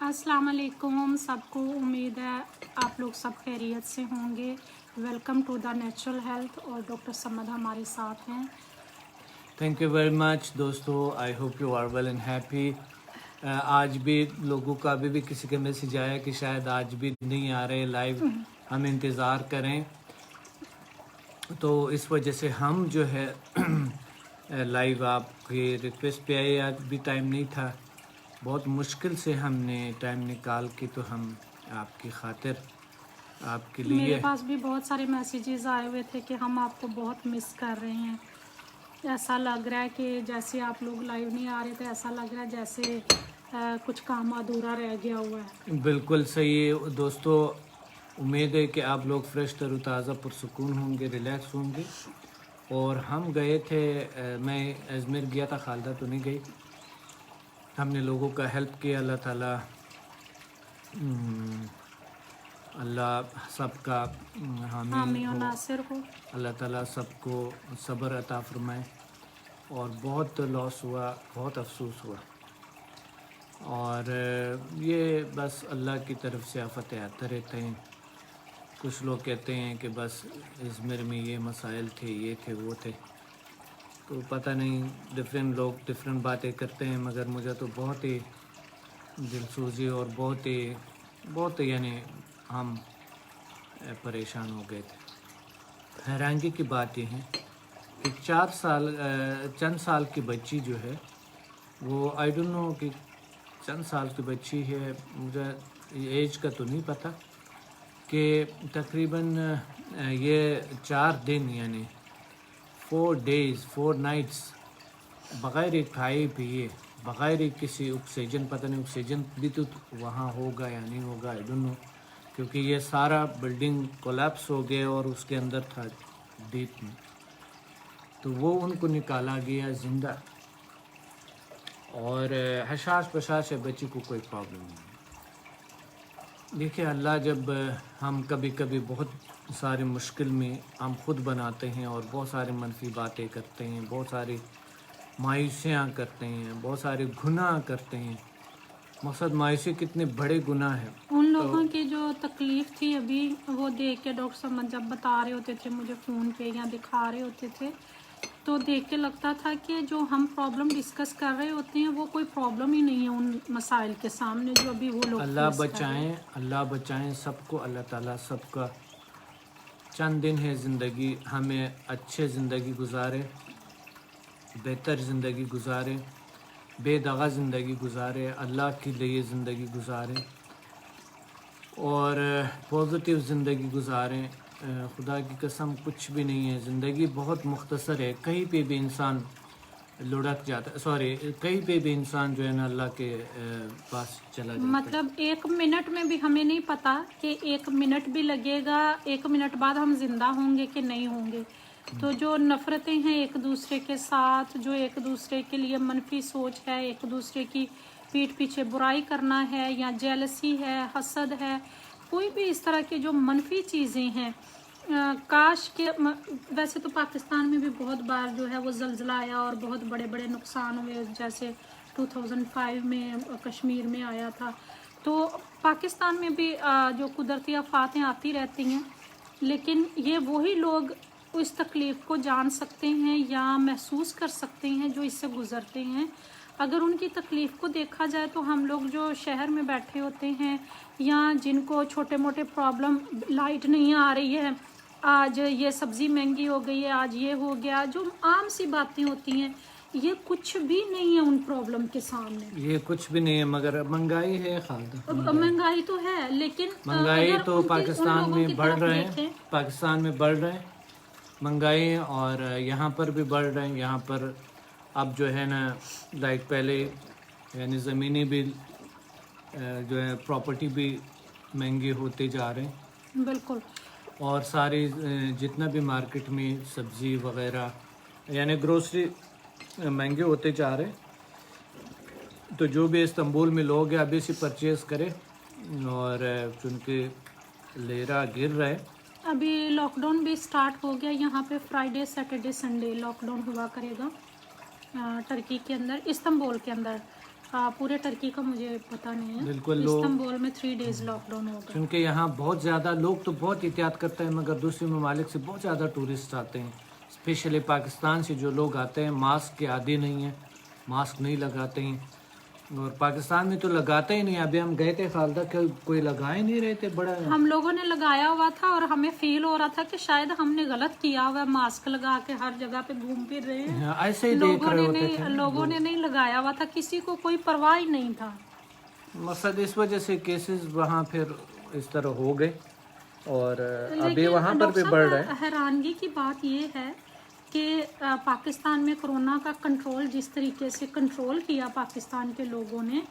अस्सलाम वालेकुम सबको। उम्मीद है आप लोग सब खैरियत से होंगे। Welcome to the natural health और डॉक्टर समद हमारे साथ हैं। थैंक यू वेरी मच दोस्तों, I hope you are well and happy. आज भी लोगों का अभी भी किसी का मैसेज आया कि शायद आज भी नहीं आ रहे लाइव, हम इंतज़ार करें। तो इस वजह से हम जो है लाइव आपकी रिक्वेस्ट पे आए। आज भी टाइम नहीं था, बहुत मुश्किल से हमने टाइम निकाल के तो हम आपकी खातिर आपके लिए। मेरे पास भी बहुत सारे मैसेजेस आए हुए थे कि हम आपको बहुत मिस कर रहे हैं। ऐसा लग रहा है कि जैसे आप लोग लाइव नहीं आ रहे थे, ऐसा लग रहा है जैसे कुछ काम अधूरा रह गया हुआ है। बिल्कुल सही है दोस्तों, उम्मीद है कि आप लोग फ्रेश तरोताज़ा पुरसुकून होंगे, रिलैक्स होंगे। और हम गए थे, मैं अजमेर गया था, खालदा तो नहीं गई। हमने लोगों का हेल्प किया। अल्लाह ताला अल्लाह सबका हामी हो, नासिर हो। अल्लाह ताला सबको सब्र अता फरमाए। और बहुत लॉस हुआ, बहुत अफसोस हुआ। और ये बस अल्लाह की तरफ से आफतें आते रहते हैं। कुछ लोग कहते हैं कि बस अजमेर में ये मसाइल थे, ये थे, वो थे। तो पता नहीं, डिफरेंट लोग डिफरेंट बातें करते हैं, मगर मुझे तो बहुत ही दिलसूजी और बहुत यानी हम परेशान हो गए थे। हैरानगी की बात यह है कि चंद साल की बच्ची जो है वो, आई डोंट नो कि चंद साल की बच्ची है, मुझे एज का तो नहीं पता, कि तकरीबन ये 4 दिन यानी 4 days 4 nights बग़ैर खाए पिए, बग़ैर किसी ऑक्सीजन, पता नहीं ऑक्सीजन भी तो वहाँ होगा या नहीं होगा, आई डोंट नो, क्योंकि ये सारा बिल्डिंग कोलैप्स हो गया और उसके अंदर था डीप में। तो वो उनको निकाला गया ज़िंदा, और हशाश पशाश है, बच्ची को कोई प्रॉब्लम नहीं। देखिए, अल्लाह जब हम कभी कभी बहुत सारी मुश्किल में हम खुद बनाते हैं और बहुत सारी मनफी बातें करते हैं, बहुत सारी मायूसियाँ करते हैं, बहुत सारे गुनाह करते हैं। मकसद मायूसी कितने बड़े गुनाह है। उन लोगों की जो तकलीफ़ थी अभी वो देख के डॉक्टर समद जब बता रहे होते थे मुझे फ़ोन पे या दिखा रहे होते थे, तो देख के लगता था कि जो हम प्रॉब्लम डिस्कस कर रहे होते हैं वो कोई प्रॉब्लम ही नहीं है उन मसाइल के सामने जो अभी वो लोग अल्लाह बचाएं सबको। अल्लाह ताला सबका चंद दिन है ज़िंदगी, हमें अच्छे ज़िंदगी गुजारे, बेहतर ज़िंदगी गुजारे, बेदगा ज़िंदगी गुजारे, अल्लाह के लिए ज़िंदगी गुजारें और पॉजिटिव ज़िंदगी गुजारें। खुदा की कसम कुछ भी नहीं है, ज़िंदगी बहुत मुख्तसर है। कहीं पे भी इंसान लुढ़क जाता है, सॉरी, कहीं पे भी इंसान जो है ना अल्लाह के पास चला जाता है। मतलब 1 मिनट में भी हमें नहीं पता कि 1 मिनट भी लगेगा, 1 मिनट बाद हम जिंदा होंगे कि नहीं होंगे। तो जो नफ़रतें हैं एक दूसरे के साथ, जो एक दूसरे के लिए मनफी सोच है, एक दूसरे की पीठ पीछे बुराई करना है, या जेलसी है, हसद है, कोई भी इस तरह की जो मनफी चीज़ें हैं, काश के वैसे तो पाकिस्तान में भी बहुत बार जो है वो ज़लज़ला आया और बहुत बड़े बड़े नुकसान हुए, जैसे 2005 में कश्मीर में आया था। तो पाकिस्तान में भी जो कुदरती आफातें आती रहती हैं, लेकिन ये वही लोग इस तकलीफ़ को जान सकते हैं या महसूस कर सकते हैं जो इससे गुज़रते हैं। अगर उनकी तकलीफ़ को देखा जाए तो हम लोग जो शहर में बैठे होते हैं या जिनको छोटे मोटे प्रॉब्लम, लाइट नहीं आ रही है, आज ये सब्ज़ी महंगी हो गई है, आज ये हो गया, जो आम सी बातें होती हैं, ये कुछ भी नहीं है उन प्रॉब्लम के सामने। ये कुछ भी नहीं है, मगर महंगाई है खालदा। महंगाई तो है, लेकिन महंगाई तो पाकिस्तान में बढ़ रहे हैं, देखें, पाकिस्तान में बढ़ रहे हैं महंगाई, और यहाँ पर भी बढ़ रहे हैं। यहाँ पर अब जो है ना, लाइक पहले यानी ज़मीनी भी जो है प्रॉपर्टी भी महंगे होते जा रहे हैं। बिल्कुल। और सारी जितना भी मार्केट में सब्ज़ी वगैरह यानी ग्रोसरी महंगे होते जा रहे हैं। तो जो भी इस्तांबुल में लोग हैं अभी से परचेज़ करें, और चूँकि लेरा गिर रहा है। अभी लॉकडाउन भी स्टार्ट हो गया यहाँ पे, फ्राइडे सैटरडे संडे लॉकडाउन हुआ करेगा टर्की के अंदर, इस्तांबुल के अंदर। पूरे टर्की का मुझे पता नहीं है। बिल्कुल लोग, इस्तांबुल में 3 डेज लॉकडाउन होगा। क्योंकि यहाँ बहुत ज़्यादा लोग तो बहुत एहतियात करते हैं, मगर दूसरे ममालिक से बहुत ज़्यादा टूरिस्ट आते हैं, स्पेशली पाकिस्तान से जो लोग आते हैं मास्क के आदी नहीं हैं, मास्क नहीं लगाते हैं, और पाकिस्तान में तो लगाते ही नहीं। अभी हम गए थे खालदा, कोई लगाए नहीं रहे थे। बड़ा हम लोगों ने लगाया हुआ था और हमें फील हो रहा था कि शायद हमने गलत किया हुआ है, मास्क लगा के हर जगह पे घूम फिर रहे हैं। ऐसे ही देख रहे होते थे। लोगों ने नहीं लगाया हुआ था, किसी को कोई परवाह ही नहीं था। मकसद इस वजह से केसेस वहाँ फिर इस तरह हो गए, और अभी वहाँ पर भी बढ़ रहा है। हैरानगी की बात ये है कि पाकिस्तान में कोरोना का कंट्रोल जिस तरीके से कंट्रोल किया पाकिस्तान के लोगों ने,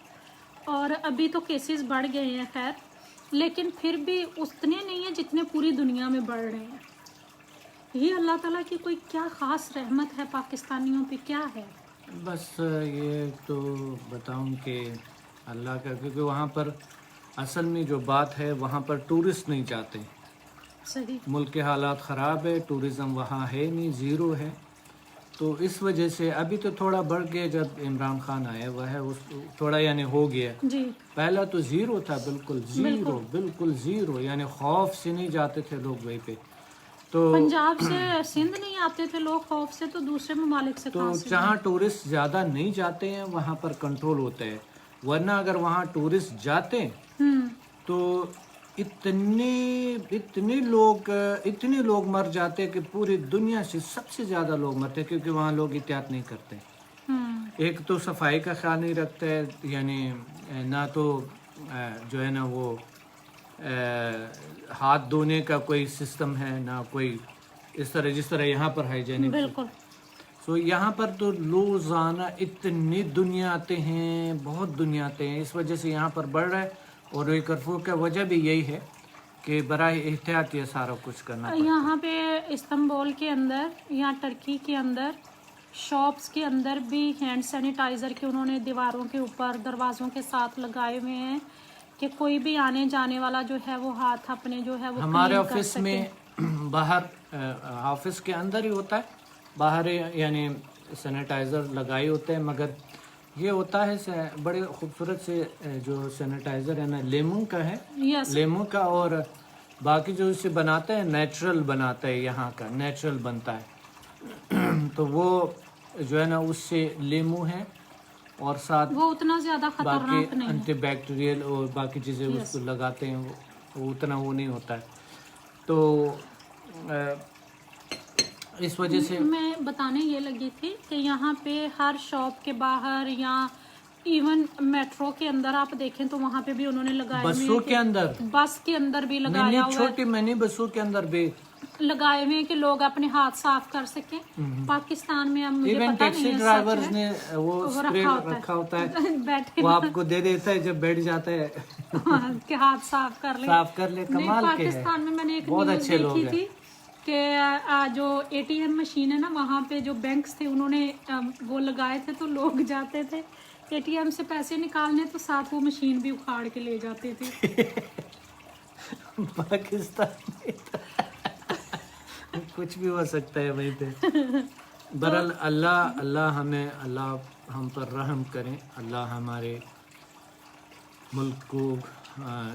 और अभी तो केसेस बढ़ गए हैं खैर, लेकिन फिर भी उतने नहीं है जितने पूरी दुनिया में बढ़ रहे हैं। ये अल्लाह ताला की कोई क्या ख़ास रहमत है पाकिस्तानियों पे, क्या है? बस ये तो बताऊं कि अल्लाह का, क्योंकि वहाँ पर असल में जो बात है, वहाँ पर टूरिस्ट नहीं जाते। सही। मुल्क के हालात ख़राब है, टूरिज़म वहाँ है नहीं, ज़ीरो है। तो इस वजह से अभी तो थोड़ा बढ़ गया, जब इमरान खान आया हुआ है उस थोड़ा यानी हो गया। जी। पहला तो ज़ीरो था, बिल्कुल ज़ीरो, बिल्कुल ज़ीरो, यानी खौफ से नहीं जाते थे लोग वहीं पे। तो पंजाब से सिंध नहीं आते थे लोग खौफ से, तो दूसरे ममालिक से तो कहाँ से? जहाँ टूरिस्ट ज़्यादा नहीं जाते हैं वहाँ पर कंट्रोल होता है, वरना अगर वहाँ टूरिस्ट जाते तो इतने लोग मर जाते कि पूरी दुनिया से सबसे ज़्यादा लोग मरते, क्योंकि वहाँ लोग एहतियात नहीं करते। एक तो सफाई का ख्याल नहीं रखते है, यानी ना तो जो है ना वो हाथ धोने का कोई सिस्टम है, ना कोई इस तरह जिस तरह यहाँ पर हाइजीनिक। बिल्कुल। सो यहाँ पर तो रोज़ाना इतनी दुनिया आते हैं, बहुत दुनिया आते हैं, इस वजह से यहाँ पर बढ़ रहा है। और ये कर्फ्यू का वजह भी यही है कि बराए एहतियात ये सारा कुछ करना पड़ता है। यहाँ पे इस्तांबुल के अंदर, यहाँ टर्की के अंदर शॉप्स के अंदर भी हैंड सैनिटाइज़र के उन्होंने दीवारों के ऊपर दरवाज़ों के साथ लगाए हुए हैं कि कोई भी आने जाने वाला जो है वो हाथ अपने जो है वो हमारे clean कर ऑफिस सके। में बाहर ऑफिस के अंदर ही होता है, बाहर यानी सैनिटाइज़र लगाए होते हैं, मगर ये होता है बड़े खूबसूरत से जो सैनिटाइज़र है ना, लेमू का है, यस। लेमू का, और बाकी जो इसे बनाते हैं नेचुरल बनाता है, यहाँ का नेचुरल बनता है। तो वो जो है ना उससे लेमू है, और साथ वो उतना ज़्यादा खतरनाक बाकी नहीं है। एंटीबैक्टीरियल और बाकी चीज़ें उसको लगाते हैं, वो उतना वो नहीं होता है। तो इस वजह से मैं बताने ये लगी थी कि यहाँ पे हर शॉप के बाहर या इवन मेट्रो के अंदर आप देखें तो वहाँ पे भी उन्होंने लगाए हुए बसों हैं के अंदर, बस के अंदर भी लगाया हुआ है, छोटी मिनी बसों के अंदर भी लगाए हुए हैं कि लोग अपने हाथ साफ कर सकें। पाकिस्तान में अब मुझे इवन पता टैक्सी नहीं है, ड्राइवर्स सच है। ने वो स्प्रे रखा होता है, बैठे वो आपको दे देता है जब बैठ जाता है के हाथ साफ कर ले। साफ कर ले। नहीं, कमाल के है, पाकिस्तान में मैंने एक बहुत न्यूज़ अच्छे लोग देखी हैं। थी कि जो एटीएम मशीन है ना, वहाँ पे जो बैंक्स थे उन्होंने वो लगाए थे, तो लोग जाते थे एटीएम से पैसे निकालने तो साथ वो मशीन भी उखाड़ के ले जाते थे। पाकिस्तान में कुछ भी हो सकता है वहीं पे। बहरहाल अल्लाह हम पर रहम करें, अल्लाह हमारे मुल्क को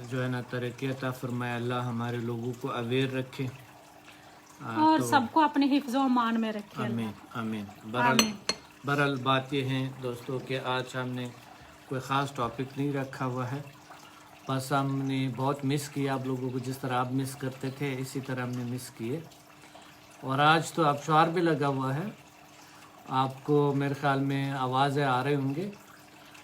जो है ना तरक्की अता फरमाए, अल्लाह हमारे लोगों को अवेयर रखे और सबको अपने हिफ्ज़ व अमान में रखे। आमीन आमीन। बहरहाल बात ये है दोस्तों कि आज हमने कोई ख़ास टॉपिक नहीं रखा हुआ है, बस हमने बहुत मिस किया आप लोगों को, जिस तरह आप मिस करते थे इसी तरह हमने मिस किए। और आज तो आबशार भी लगा हुआ है, आपको मेरे ख्याल में आवाज़ें आ रहे होंगे।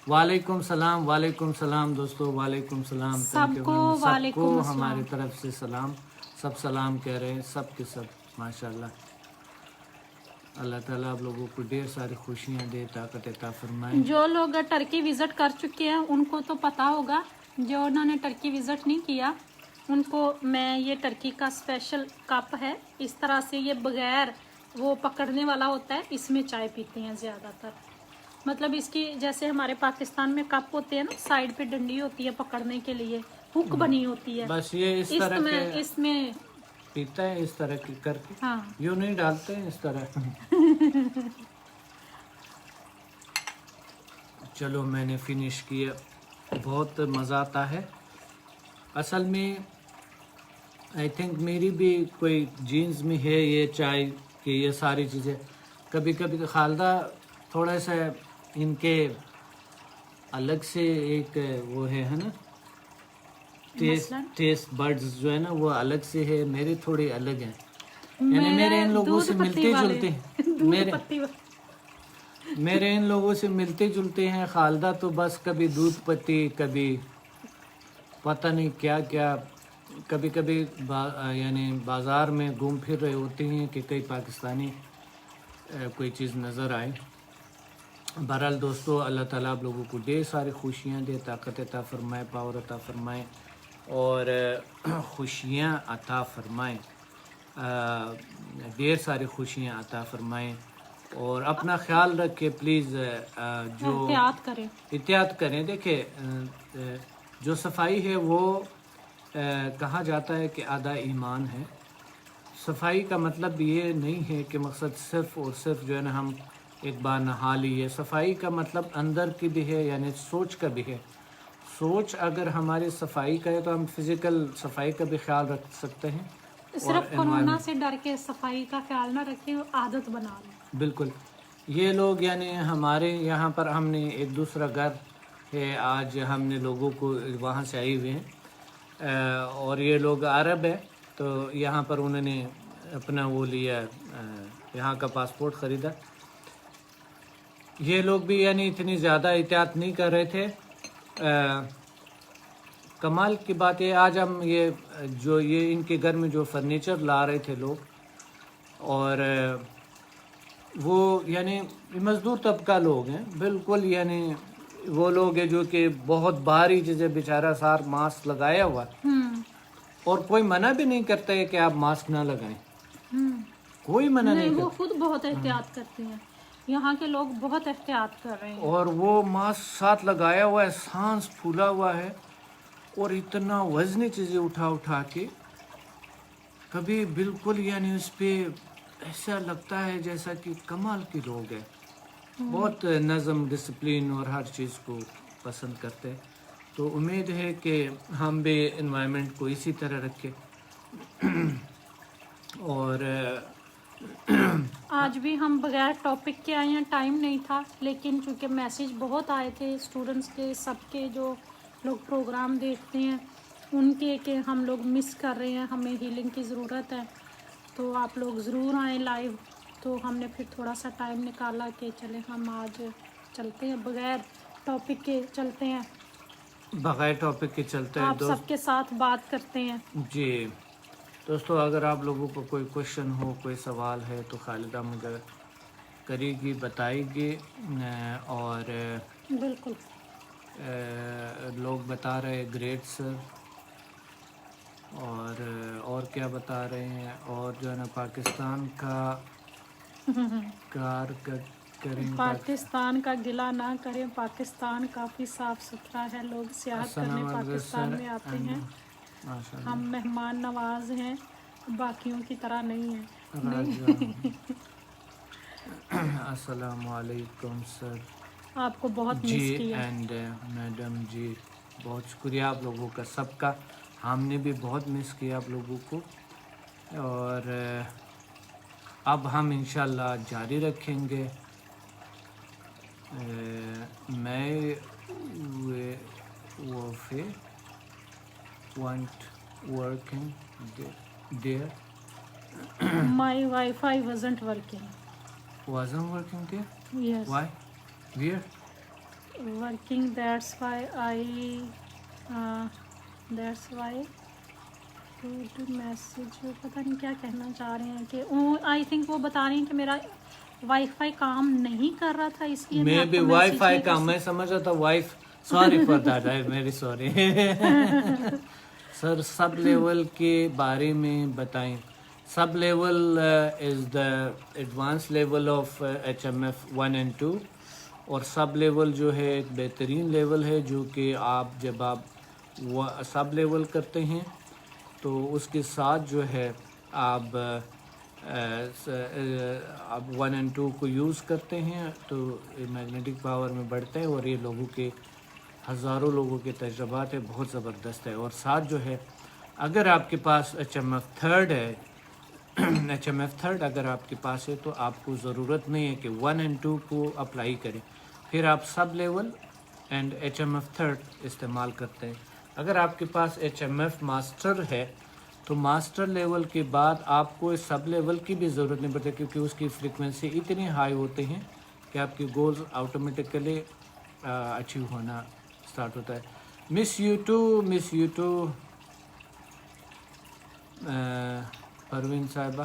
वालेकुम सलाम दोस्तों, वालेकुम सलाम सबको हमारी तरफ से सलाम, सब सलाम कह रहे हैं, सब के सब माशाल्लाह। अल्लाह ताला आप लोगों को ढेर सारी खुशियाँ दे, ताकत अता फरमाए। जो लोग टर्की विज़िट कर चुके हैं उनको तो पता होगा, जो उन्होंने टर्की विज़िट नहीं किया उनको मैं ये टर्की का स्पेशल कप है, इस तरह से ये बगैर वो पकड़ने वाला होता है, इसमें चाय पीते हैं ज़्यादातर। मतलब इसकी जैसे हमारे पाकिस्तान में कप होते हैं ना, साइड पे डंडी होती है पकड़ने के लिए, हुक बनी होती है, बस ये इस तरह के इसमें पीता है, इस तरह की करके। हाँ, यूँ नहीं डालते हैं इस तरह। چلو میں نے فنش کیا. بہت مزہ آتا ہے. اصل میں آئی تھنک میری بھی کوئی جینز میں ہے یہ چائے کہ یہ ساری چیزیں. کبھی کبھی خالدہ تھوڑا سا ان کے الگ سے ایک وہ ہے نا ٹیسٹ برڈز جو ہے نا وہ الگ سے ہے. میری تھوڑی الگ ہیں. یعنی میرے ان لوگوں سے ملتے جلتے ہیں. میرے ان لوگوں سے ملتے جلتے ہیں. خالدہ تو بس کبھی دودھ پتی, کبھی پتہ نہیں کیا کیا, کبھی کبھی یعنی بازار میں گھوم پھر رہے ہوتے ہیں کہ کئی پاکستانی کوئی چیز نظر آئے. بہرحال دوستو, اللہ تعالیٰ آپ لوگوں کو ڈھیر ساری خوشیاں دے, طاقت عطا فرمائے, پاور عطا فرمائے اور خوشیاں عطا فرمائیں, ڈھیر ساری خوشیاں عطا فرمائیں. اور اپنا خیال رکھے پلیز. جو احتیاط کریں. دیکھیں جو صفائی ہے وہ کہا جاتا ہے کہ آدھا ایمان ہے. صفائی کا مطلب یہ نہیں ہے کہ مقصد صرف اور صرف جو ہے نا ہم ایک بار نہا لیے. صفائی کا مطلب اندر کی بھی ہے, یعنی سوچ کا بھی ہے. سوچ اگر ہماری صفائی کا ہے تو ہم فزیکل صفائی کا بھی خیال رکھ سکتے ہیں. صرف کورونا سے ڈر کے صفائی کا خیال نہ رکھیں, عادت بنا لیں. بالکل. یہ لوگ یعنی ہمارے یہاں پر ہم نے ایک دوسرا گھر ہے, آج ہم نے لوگوں کو وہاں سے آئے ہوئے ہیں اور یہ لوگ عرب ہیں, تو یہاں پر انہوں نے اپنا وہ لیا, یہاں کا پاسپورٹ خریدا. یہ لوگ بھی یعنی اتنی زیادہ احتیاط نہیں کر رہے تھے. کمال کی بات ہے آج ہم یہ ان کے گھر میں جو فرنیچر لا رہے تھے لوگ, اور وہ یعنی مزدور طبقہ لوگ ہیں بالکل. یعنی وہ لوگ ہیں جو کہ بہت بھاری چیزیں, بیچارہ سار ماسک لگایا ہوا, اور کوئی منع بھی نہیں کرتا ہے کہ آپ ماسک نہ لگائیں. کوئی منع نہیں کرتا. وہ خود بہت احتیاط کرتے ہیں. یہاں کے لوگ بہت احتیاط کر رہے ہیں. اور وہ ماسک ساتھ لگایا ہوا ہے, سانس پھولا ہوا ہے, اور اتنا وزنی چیزیں اٹھا کے کبھی بالکل یعنی اس پہ ایسا لگتا ہے جیسا کہ کمال کے لوگ ہیں. بہت نظم, ڈسپلین اور ہر چیز کو پسند کرتے ہیں. تو امید ہے کہ ہم بھی انوائرمنٹ کو اسی طرح رکھیں. اور آج بھی ہم بغیر ٹاپک کے آئے ہیں, ٹائم نہیں تھا, لیکن چونکہ میسیج بہت آئے تھے اسٹوڈنٹس کے, سب کے جو لوگ پروگرام دیکھتے ہیں ان کے, کہ ہم لوگ مس کر رہے ہیں, ہمیں ہیلنگ کی ضرورت ہے, تو آپ لوگ ضرور آئیں لائیو. تو ہم نے پھر تھوڑا سا ٹائم نکالا کہ چلے ہم آج چلتے ہیں, بغیر ٹاپک کے چلتے ہیں, بغیر ٹاپک کے چلتے ہیں. آپ سب کے ساتھ بات کرتے ہیں. جی دوستو, اگر آپ لوگوں کو کوئی کوشچن ہو, کوئی سوال ہے تو خالدہ مجھے کرے گی, بتائے گی. اور بالکل لوگ بتا رہے گریٹ سر, اور کیا بتا رہے ہیں, اور جو ہے نا پاکستان کا پاکستان کا گلہ نہ کریں, پاکستان کافی صاف ستھرا ہے, لوگ سیاحت کرنے پاکستان میں آتے ہیں, ہم مہمان نواز ہیں, باقیوں کی طرح نہیں ہیں. السلام علیکم سر. آپ کو بہت جی مس کیا. اینڈ میڈم جی بہت شکریہ آپ لوگوں کا سب کا. ہم نے بھی بہت مس کیا آپ لوگوں کو, اور اب ہم انشاءاللہ جاری رکھیں گے. میں want working there. My Wi-Fi wasn't working. Wasn't working there? Yes. Why? Where? Working, that's why message پتہ نہیں کیا کہنا چاہ رہے ہیں, کہ آئی تھنک وہ بتا رہی ہیں کہ میرا وائی فائی کام نہیں کر رہا تھا, اس لیے میں بھی وائی فائی کام, میں سمجھ رہا تھا سوری فار دیٹ, میری سوری. سر سب لیول کے بارے میں بتائیں. Sub level is the advance level of HMF 1 and 2, اور سب لیول جو ہے ایک بہترین لیول ہے, جو کہ جب آپ سب لیول کرتے ہیں تو اس کے ساتھ جو ہے آپ आप 1 और 2 को यूज़ करते हैं तो मैग्नेटिक पावर में बढ़ता है, और ये लोगों के हज़ारों लोगों के तजुर्बात है, बहुत ज़बरदस्त है। और साथ जो है अगर आपके पास HMF थर्ड है HMF थर्ड अगर आपके पास है तो आपको ज़रूरत नहीं है कि 1 और 2 को अप्लाई करें, फिर आप sub level and HMF third इस्तेमाल करते हैं। अगर आपके पास HMF मास्टर है तो मास्टर लेवल के बाद आपको सब लेवल की भी ज़रूरत नहीं पड़ती, क्योंकि उसकी फ्रीक्वेंसी इतनी हाई होते हैं कि आपके गोल्स ऑटोमेटिकली अचीव होना स्टार्ट होता है। मिस यू टू परवीन साहिबा,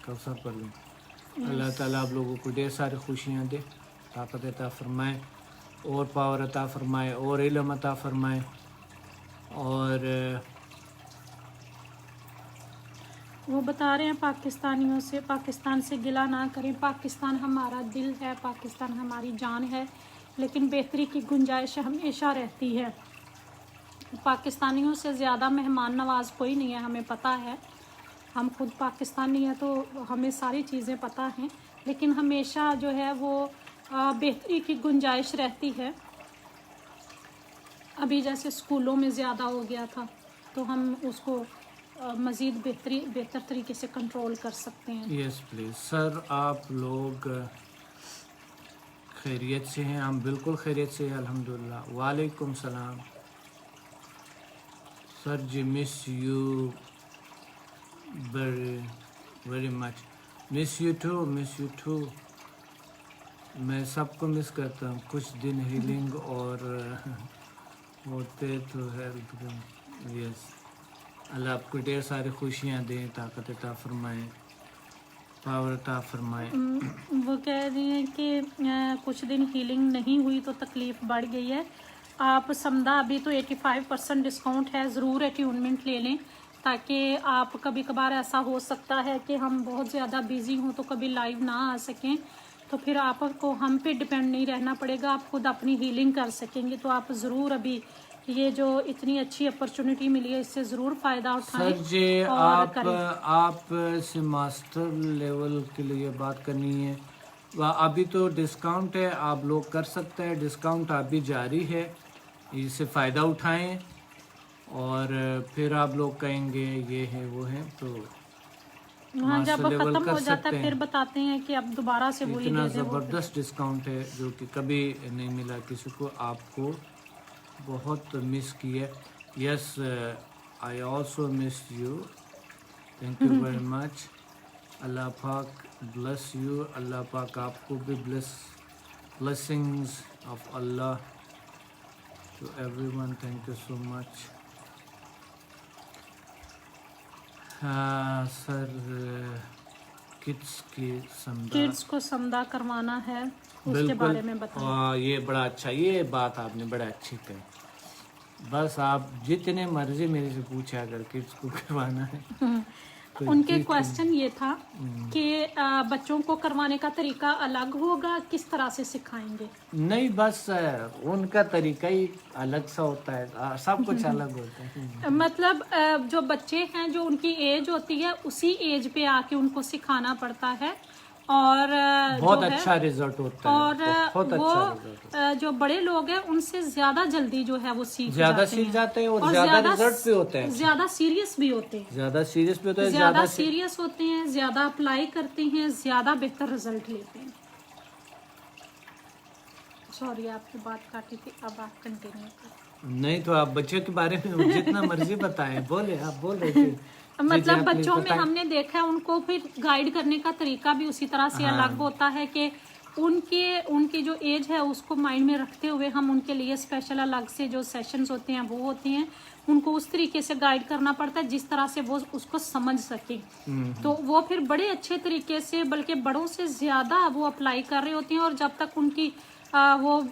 कौसर परवीन। अल्लाह ताला आप लोगों को ढेर सारी खुशियाँ दे, ताकत अता फरमाए, और पावर अता फरमाए, और इल्म अता फरमाए। और वो बता रहे हैं पाकिस्तानियों से, पाकिस्तान से गिला ना करें, पाकिस्तान हमारा दिल है, पाकिस्तान हमारी जान है, लेकिन बेहतरी की गुंजाइश हमेशा रहती है। पाकिस्तानियों से ज़्यादा मेहमान नवाज कोई नहीं है, हमें पता है, हम खुद पाकिस्तानी हैं तो हमें सारी चीज़ें पता हैं, लेकिन हमेशा जो है वो बेहतरी की गुंजाइश रहती है। अभी जैसे स्कूलों में ज़्यादा हो गया था तो हम उसको मज़ीद बेहतर तरीके से कंट्रोल कर सकते हैं। यस प्लीज़ सर, आप लोग खैरियत से हैं? हम बिल्कुल खैरियत से हैं अल्हम्दुलिल्लाह। वालेकुम सलाम सर जी, miss you very much. Miss you too. मैं सबको मिस करता हूँ। कुछ दिन हीलिंग और होते तो हेल्प। यस, अल्लाह आपको ढेर सारी खुशियाँ दें, ताकत अता फरमाएँ, पावर अता फरमाएँ। वो कह रही हैं कि कुछ दिन हीलिंग नहीं हुई तो तकलीफ़ बढ़ गई है। आप समदा अभी तो 85% डिस्काउंट है, ज़रूर अट्यूनमेंट ले लें, ताकि आप कभी कभार ऐसा हो सकता है कि हम बहुत ज़्यादा बिज़ी हों तो कभी लाइव ना आ सकें, तो फिर आपको हम पे डिपेंड नहीं रहना पड़ेगा, आप खुद अपनी हीलिंग कर सकेंगे। तो आप ज़रूर अभी ये जो इतनी अच्छी अपॉर्चुनिटी मिली है इससे ज़रूर फ़ायदा उठाएं। सर जी, आप से मास्टर लेवल के लिए बात करनी है, अभी तो डिस्काउंट है, आप लोग कर सकते हैं, डिस्काउंट अभी जारी है, इससे फ़ायदा उठाएं। और फिर आप लोग कहेंगे ये है वो है, तो हाँ, जब ख़त्म हो जाता है फिर बताते हैं कि अब दोबारा से वही इतना दे दे। ज़बरदस्त डिस्काउंट है जो कि कभी नहीं मिला किसी को। आपको बहुत मिस किया। Yes, I also miss you. Thank you very much. अल्लाह पाक ब्लेस यू। अल्लाह पाक आपको भी ब्लेसिंग्स ऑफ अल्लाह to everyone. Thank you so much. हाँ सर, किड्स को समदा करवाना है, उसके बारे में बताएं। ये बड़ा अच्छा, ये बात आपने बड़ा अच्छी कही। बस आप जितने मर्जी मेरे से पूछे, अगर किड्स को करवाना है तो उनके क्वेश्चन ये था कि बच्चों को करवाने का तरीका अलग होगा, किस तरह से सिखाएंगे? नहीं, बस उनका तरीका ही अलग सा होता है, सब कुछ अलग होता है। मतलब जो बच्चे हैं, जो उनकी एज होती है उसी एज पे आके उनको सिखाना पड़ता है, और बहुत अच्छा रिजल्ट होता है। और बहुत वो अच्छा जो बड़े लोग हैं उनसे ज्यादा जल्दी जो है वो सीख जाते हैं, और ज्यादा रिजल्ट भी होते हैं, ज्यादा सीरियस भी होते हैं, ज्यादा सीरियस होते हैं, ज्यादा अप्लाई करते हैं, ज्यादा बेहतर रिजल्ट लेते हैं। सॉरी, आपकी बात काटी थी, अब आप कंटिन्यू करें। नहीं तो आप बच्चों के बारे में जितना मर्जी बताएं, बोले, आप बोल रहे थे। मतलब बच्चों में हमने देखा है, उनको फिर गाइड करने का तरीका भी उसी तरह से अलग होता है कि उनकी जो एज है उसको माइंड में रखते हुए हम उनके लिए स्पेशल अलग से जो सेशंस होते हैं वो होते हैं, उनको उस तरीके से गाइड करना पड़ता है जिस तरह से वो उसको समझ सके। तो वो फिर बड़े अच्छे तरीके से, बल्कि बड़ों से ज्यादा वो अप्लाई कर रहे होते हैं, और जब तक उनकी वो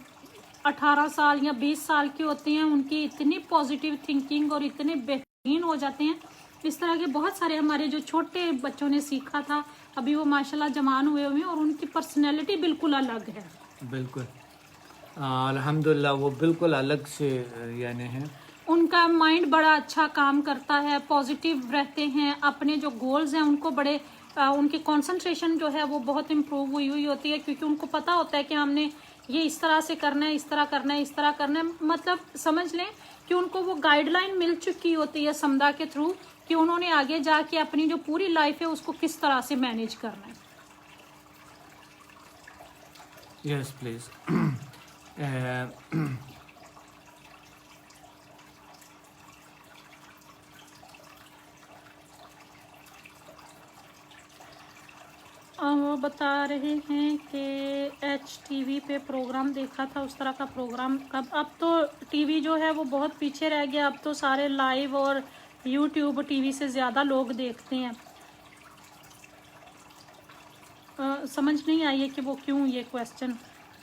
18 साल या 20 साल के होते हैं, उनकी इतनी पॉजिटिव थिंकिंग और इतने बेहतरीन हो जाते हैं। इस तरह के बहुत सारे हमारे जो छोटे बच्चों ने सीखा था, अभी वो माशाल्लाह जवान हुए हैं और उनकी पर्सनैलिटी बिल्कुल अलग है। बिल्कुल, अल्हम्दुलिल्लाह, वो बिल्कुल अलग से यानी है। उनका माइंड बड़ा अच्छा काम करता है, पॉजिटिव रहते हैं, अपने जो गोल्स हैं उनको बड़े उनकी कंसंट्रेशन जो है वो बहुत इम्प्रूव हुई होती है, क्योंकि उनको पता होता है कि हमने ये इस तरह से करना है, इस तरह करना है, इस तरह करना है। मतलब समझ लें कि उनको वो गाइडलाइन मिल चुकी होती है समदा के थ्रू कि उन्होंने आगे जाके अपनी जो पूरी लाइफ है उसको किस तरह से मैनेज करना है। Yes please. वो बता रहे हैं कि HTV पे प्रोग्राम देखा था, उस तरह का प्रोग्राम अब तो टीवी जो है वो बहुत पीछे रह गया, अब तो सारे लाइव और YouTube टीवी से ज़्यादा लोग देखते हैं। समझ नहीं आई है कि वो क्यों ये क्वेश्चन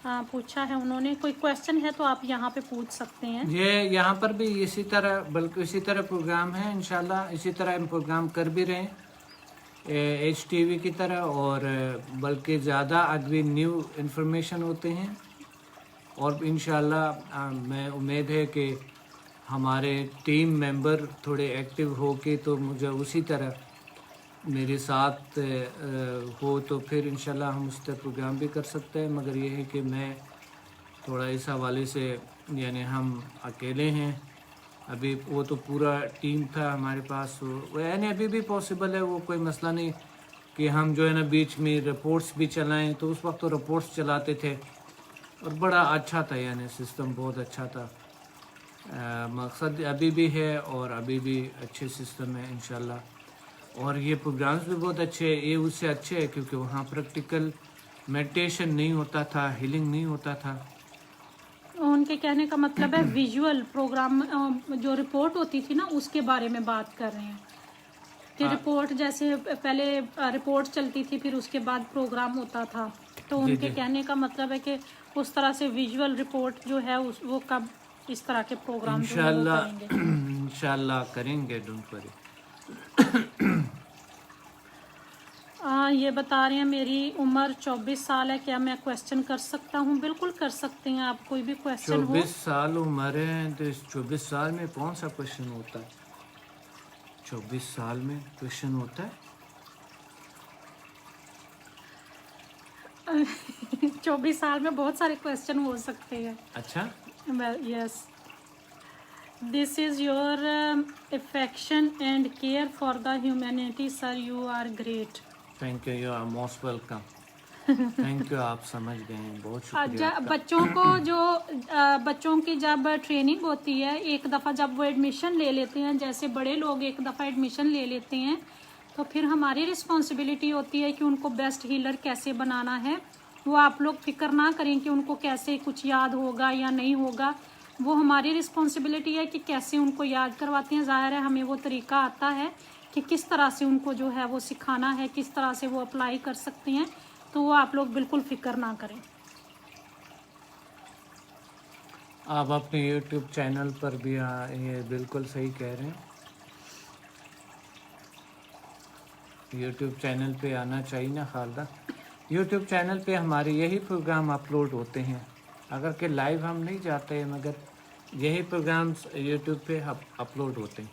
पूछा है उन्होंने। कोई क्वेश्चन है तो आप यहाँ पे पूछ सकते हैं। ये यहाँ पर भी इसी तरह, बल्कि इसी तरह प्रोग्राम है, इंशाल्लाह इसी तरह हम प्रोग्राम कर भी रहे हैं HTV की तरह, और बल्कि ज़्यादा अभी न्यू इन्फॉर्मेशन होते हैं। और इंशाल्लाह मैं उम्मीद है कि हमारे टीम मेंबर थोड़े एक्टिव हो के तो मुझे उसी तरह मेरे साथ हो तो फिर इंशाल्लाह हम उस तरह प्रोग्राम भी कर सकते हैं। मगर ये है कि मैं थोड़ा इस हवाले से, यानी हम अकेले हैं अभी, वो तो पूरा टीम था हमारे पास, वो यानी अभी भी पॉसिबल है, वो कोई मसला नहीं कि हम जो है ना बीच में रिपोर्ट्स भी चलाएं। तो उस वक्त तो रिपोर्ट्स चलाते थे और बड़ा अच्छा था, यानी सिस्टम बहुत अच्छा था। मकसद अभी भी है और अभी भी अच्छे सिस्टम है इंशाल्लाह। और ये प्रोग्राम्स भी बहुत अच्छे हैं, ये उससे अच्छे है क्योंकि वहाँ प्रैक्टिकल मेडिटेशन नहीं होता था, हीलिंग नहीं होता था। उनके कहने का मतलब है विजुअल प्रोग्राम, जो रिपोर्ट होती थी ना उसके बारे में बात कर रहे हैं कि रिपोर्ट जैसे पहले रिपोर्ट चलती थी फिर उसके बाद प्रोग्राम होता था। तो उनके कहने का मतलब है कि उस तरह से विजुअल रिपोर्ट जो है वो कब इस तरह के प्रोग्राम इंशाल्लाह करेंगे, डोंट वरी। ये बता रहे हैं मेरी उम्र 24 साल है, क्या मैं क्वेश्चन कर सकता हूँ? बिल्कुल कर सकते हैं आप, कोई भी क्वेश्चन हो। 24 साल उम्र है तो इस 24 साल में कौन सा क्वेश्चन होता है? 24 साल में क्वेश्चन होता है? 24 साल में बहुत सारे क्वेश्चन हो सकते हैं। अच्छा, yes, this is your affection and care for the humanity sir, you are great. Thank you, you are most welcome. Thank you, आप समझ गए हैं, बहुत शुक्रिया आपका। बच्चों को जो बच्चों की जब ट्रेनिंग होती है, एक दफ़ा जब वो एडमिशन ले लेते हैं, जैसे बड़े लोग एक दफ़ा एडमिशन ले लेते हैं तो फिर हमारी रिस्पॉन्सिबिलिटी होती है कि उनको बेस्ट हीलर कैसे बनाना है। वो आप लोग फिक्र ना करें कि उनको कैसे कुछ याद होगा या नहीं होगा, वो हमारी रिस्पॉन्सिबिलिटी है कि कैसे उनको याद करवाते हैं। ज़ाहिर है हमें वो तरीका आता है कि किस तरह से उनको जो है वो सिखाना है, किस तरह से वो अप्लाई कर सकते हैं। तो वो आप लोग बिल्कुल फिक्र ना करें। आप अपने YouTube चैनल पर भी ये बिल्कुल सही कह रहे हैं, YouTube चैनल पे आना चाहिए ना खालदा। YouTube चैनल पे हमारे यही प्रोग्राम अपलोड होते हैं, अगर कि लाइव हम नहीं जाते हैं मगर यही प्रोग्राम्स YouTube पे अपलोड होते हैं।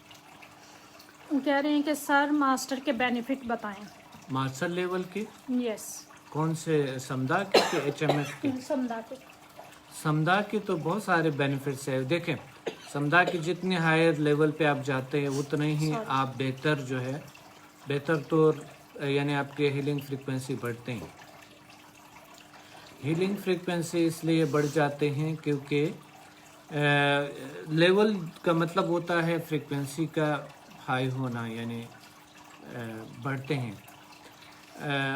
कह रहे हैं कि सर मास्टर के बेनिफिट बताएं। मास्टर लेवल की? यस। कौन से, समदा के HMF के? समदा के। समदा के तो बहुत सारे बेनिफिट्स है। देखें, समदा के जितने हायर लेवल पे आप जाते हैं उतने ही आप बेहतर जो है, बेहतर तो यानी आपके हीलिंग फ्रीक्वेंसी बढ़ते हैं। हीलिंग फ्रीक्वेंसी इसलिए बढ़ जाते हैं क्योंकि लेवल का मतलब होता है फ्रीक्वेंसी का हाई होना, यानी बढ़ते हैं।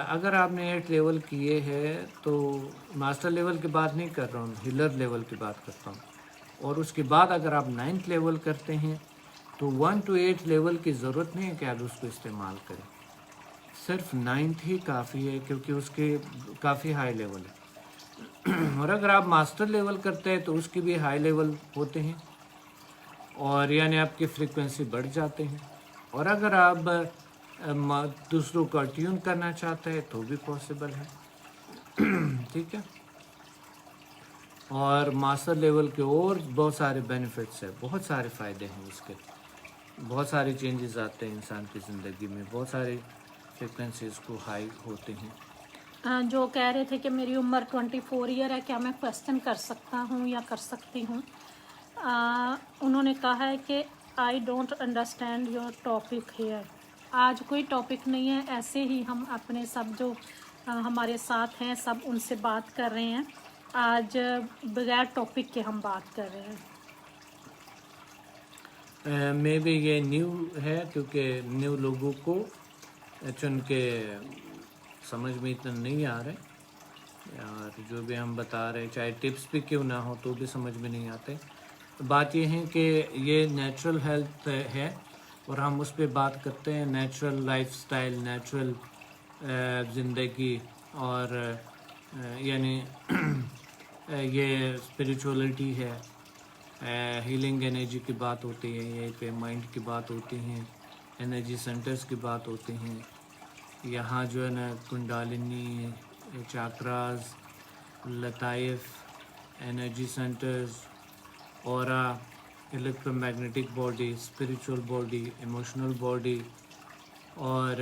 अगर आपने 8 लेवल किए हैं तो मास्टर लेवल की बात नहीं कर रहा हूँ, हीलर लेवल की बात करता हूँ। और उसके बाद अगर आप 9th लेवल करते हैं तो 1 to 8 लेवल की ज़रूरत नहीं है कि आप उसको इस्तेमाल करें, सिर्फ 9th ही काफ़ी है क्योंकि उसके काफ़ी हाई लेवल है। और अगर आप मास्टर लेवल करते हैं तो उसकी भी हाई लेवल होते हैं और यानी आपकी फ्रीक्वेंसी बढ़ जाते हैं। और अगर आप दूसरों को ट्यून करना चाहते हैं तो भी पॉसिबल है। ठीक है, اور ماسٹر لیول کے اور بہت سارے بینیفٹس ہیں، بہت سارے فائدے ہیں اس کے، بہت سارے چینجز آتے ہیں انسان کی زندگی میں، بہت سارے فریکوینسیز کو ہائی ہوتے ہیں۔ جو کہہ رہے تھے کہ میری عمر 24 ایئر ہے، کیا میں کویسچن کر سکتا ہوں یا کر سکتی ہوں؟ انہوں نے کہا ہے کہ I don't understand your topic here. آج کوئی ٹاپک نہیں ہے، ایسے ہی ہم اپنے سب جو ہمارے ساتھ ہیں سب ان سے بات کر رہے ہیں۔ آج بغیر ٹاپک کے ہم بات کر رہے ہیں۔ میں بھی یہ نیو ہے کیونکہ نیو لوگوں کو چن کے سمجھ میں اتنا نہیں آ رہے، اور جو بھی ہم بتا رہے چاہے ٹپس بھی کیوں نہ ہو تو بھی سمجھ میں نہیں آتے۔ بات یہ ہے کہ یہ نیچرل ہیلتھ ہے اور ہم اس پہ بات کرتے ہیں، نیچرل لائف سٹائل، نیچرل زندگی، اور یعنی یہ اسپریچولیٹی ہے، ہیلنگ انرجی کی بات ہوتی ہے، یہیں پہ مائنڈ کی بات ہوتی ہیں، انرجی سینٹرز کی بات ہوتی ہیں۔ یہاں جو ہے نا کنڈالنی، چاکراز، لطائف، energy centres, aura, electro magnetic body, spiritual body, emotional body, اور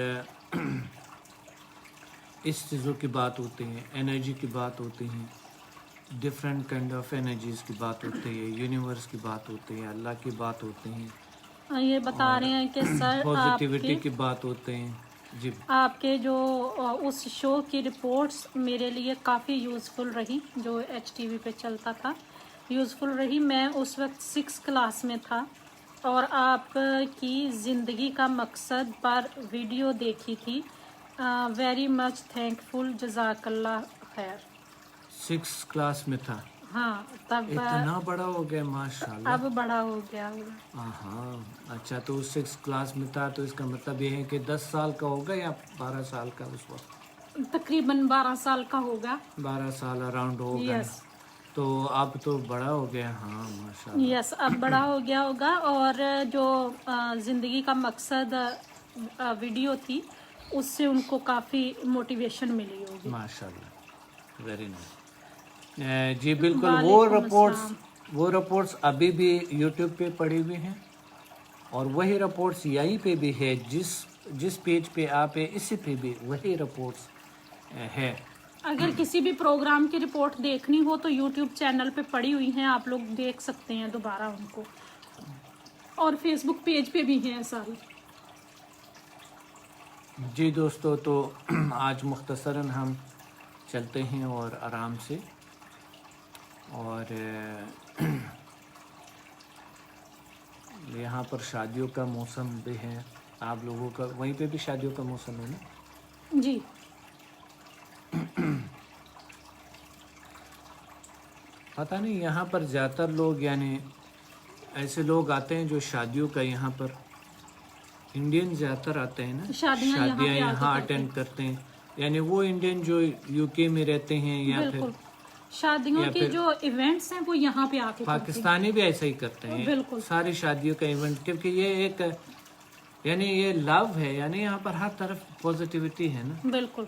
اس چیزوں کی بات ہوتی ہیں، انرجی کی بات ہوتی ہیں، ڈفرینٹ کائنڈ آف انرجیز کی بات ہوتی ہے، یونیورس کی بات ہوتی ہے، اللہ کی بات ہوتی ہیں، یہ بتا رہے ہیں کہ سر پازیٹیوٹی کی بات ہوتے ہیں۔ جی آپ کے جو اس شو کی رپورٹس میرے لیے کافی یوزفل رہی، جو HTV پہ چلتا تھا، یوزفل رہی۔ میں اس وقت 6 کلاس میں تھا اور آپ کی زندگی کا مقصد پر ویڈیو دیکھی تھی۔ ویری مچ تھینک فل، جزاک اللہ خیر۔ 6 کلاس میں تھا، ہاں تب اتنا بڑا ہو گیا ماشاء اللہ۔ اب بڑا ہو گیا ہوگا۔ ہاں اچھا، تو 6 کلاس میں تھا تو اس کا مطلب یہ ہے کہ 10 سال کا ہوگا یا 12 سال کا اس وقت؟ تقریباً 12 سال کا ہوگا۔ 12 سال اراؤنڈ ہوگا نا، یس تو اب تو بڑا ہو گیا۔ ہاں ماشاء اللہ۔ یس، اب بڑا ہو گیا ہوگا۔ اور جو زندگی کا مقصد ویڈیو تھی اس سے ان کو کافی موٹیویشن ملی ہوگی۔ ماشاء اللہ، ویری نائس۔ جی بالکل، وعلیکم وہ رپورٹس ابھی بھی یوٹیوب پہ پڑی ہوئی ہیں، اور وہی رپورٹس یہیں پہ بھی ہے، جس پیج پہ آپ ہے اسی پہ بھی وہی رپورٹس ہے۔ اگر کسی بھی پروگرام کی رپورٹ دیکھنی ہو تو یوٹیوب چینل پہ پڑی ہوئی ہیں، آپ لوگ دیکھ سکتے ہیں دوبارہ ان کو، اور فیس بک پیج پہ بھی ہیں ساری۔ جی دوستو، تو آج مختصراً ہم چلتے ہیں اور آرام سے، اور یہاں پر شادیوں کا موسم بھی ہے، آپ لوگوں کا وہیں پہ بھی شادیوں کا موسم ہے نا؟ جی پتہ نہیں یہاں پر زیادہ تر لوگ، یعنی ایسے لوگ آتے ہیں جو شادیوں کا، یہاں پر انڈین زیادہ تر آتے ہیں نا، شادیاں یہاں اٹینڈ کرتے ہیں، یعنی وہ انڈین جو UK میں رہتے ہیں یا پھر بالکل، شادیوں کے جو ایونٹس ہیں وہ یہاں پہ آ کے پاکستانی بھی ایسا ہی کرتے ہیں، بالکل ساری شادیوں کا ایونٹ، کیونکہ یہ ایک یعنی یہ لو ہے، یعنی یہاں پر ہر طرف پازیٹیوٹی ہے نا، بالکل۔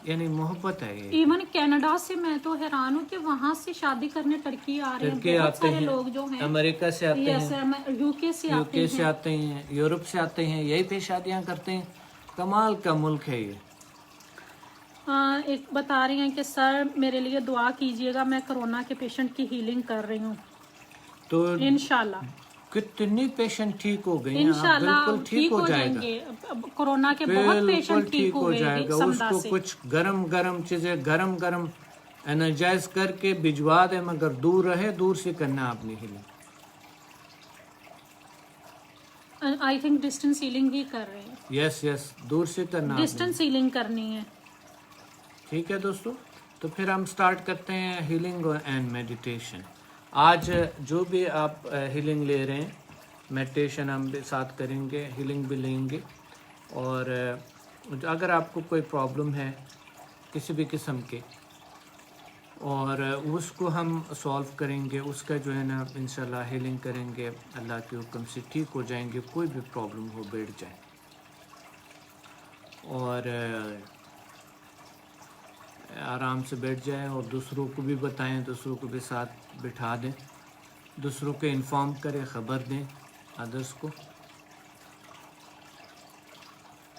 یعنی محبت ہے۔ یہ ایون کینیڈا سے میں تو حیران ہوں کہ وہاں سے شادی کرنے ٹرکی آ رہے ترکی ہیں، بہت آتے سارے ہیں، لوگ جو ہیں امریکہ سے آتے ہیں، UK سے آتے UK سے آتے ہیں، یورپ سے آتے ہیں، یہی پہ شادیاں کرتے ہیں۔ کمال کا ملک ہے یہ۔ ایک بتا رہی ہیں کہ سر میرے لیے دعا کیجیے گا، میں کرونا کے پیشنٹ کی ہیلنگ کر رہی ہوں تو انشاءاللہ۔ کتنی پیشنٹ ٹھیک ہو گئی ہیں، انشاءاللہ بالکل ٹھیک ہو جائے جائیں گا، گے۔ کرونا کے بہت بالکل پیشنٹ ٹھیک ہو ہوئے جائے گا۔ اس سمدہ کو سے۔ کچھ گرم گرم چیزیں گرم انرجائز کر کے بھجوا دے، مگر دور رہے، دور سے کرنا اپنی healing. I think distance healing ہی کر رہے ہیں، یس دور سے کرنا ڈسٹینس ہیلنگ کرنی ہے۔ ٹھیک ہے دوستو، تو پھر ہم سٹارٹ کرتے ہیں ہیلنگ اینڈ میڈیٹیشن۔ آج جو بھی آپ ہیلنگ لے رہے ہیں، میڈیٹیشن ہم بھی ساتھ کریں گے، ہیلنگ بھی لیں گے، اور اگر آپ کو کوئی پرابلم ہے کسی بھی قسم کے، اور اس کو ہم سولو کریں گے، اس کا جو ہے نا انشاءاللہ ہیلنگ کریں گے، اللہ کے حکم سے ٹھیک ہو جائیں گے، کوئی بھی پرابلم ہو بیٹھ جائے۔ اور آرام سے بیٹھ جائیں اور دوسروں کو بھی بتائیں, دوسروں کو بھی ساتھ بٹھا دیں, دوسروں کو انفارم کریں, خبر دیں ادرس کو,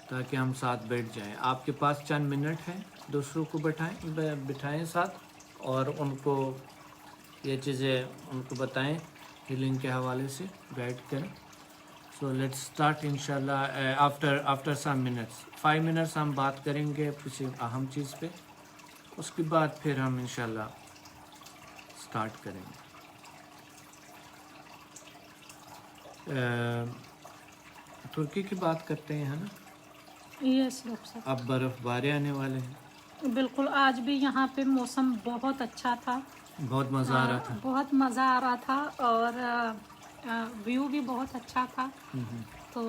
تاکہ ہم ساتھ بیٹھ جائیں. آپ کے پاس چند منٹ ہیں, دوسروں کو بٹھائیں ساتھ اور ان کو یہ چیزیں ان کو بتائیں, ہیلنگ کے حوالے سے گائیڈ کریں. سو لیٹس اسٹارٹ انشاءاللہ آفٹر سم منٹس. 5 منٹس ہم بات کریں گے کسی اہم چیز پہ, اس کے بعد پھر ہم انشاءاللہ اسٹارٹ کریں گے. ترکی کی بات کرتے ہیں, ہے نا؟ یس ڈاکٹر صاحب. اب برف بارے آنے والے ہیں. بالکل, آج بھی یہاں پہ موسم بہت اچھا تھا, بہت مزہ آ رہا تھا. بہت مزہ آ رہا تھا اور ویو بھی بہت اچھا تھا, تو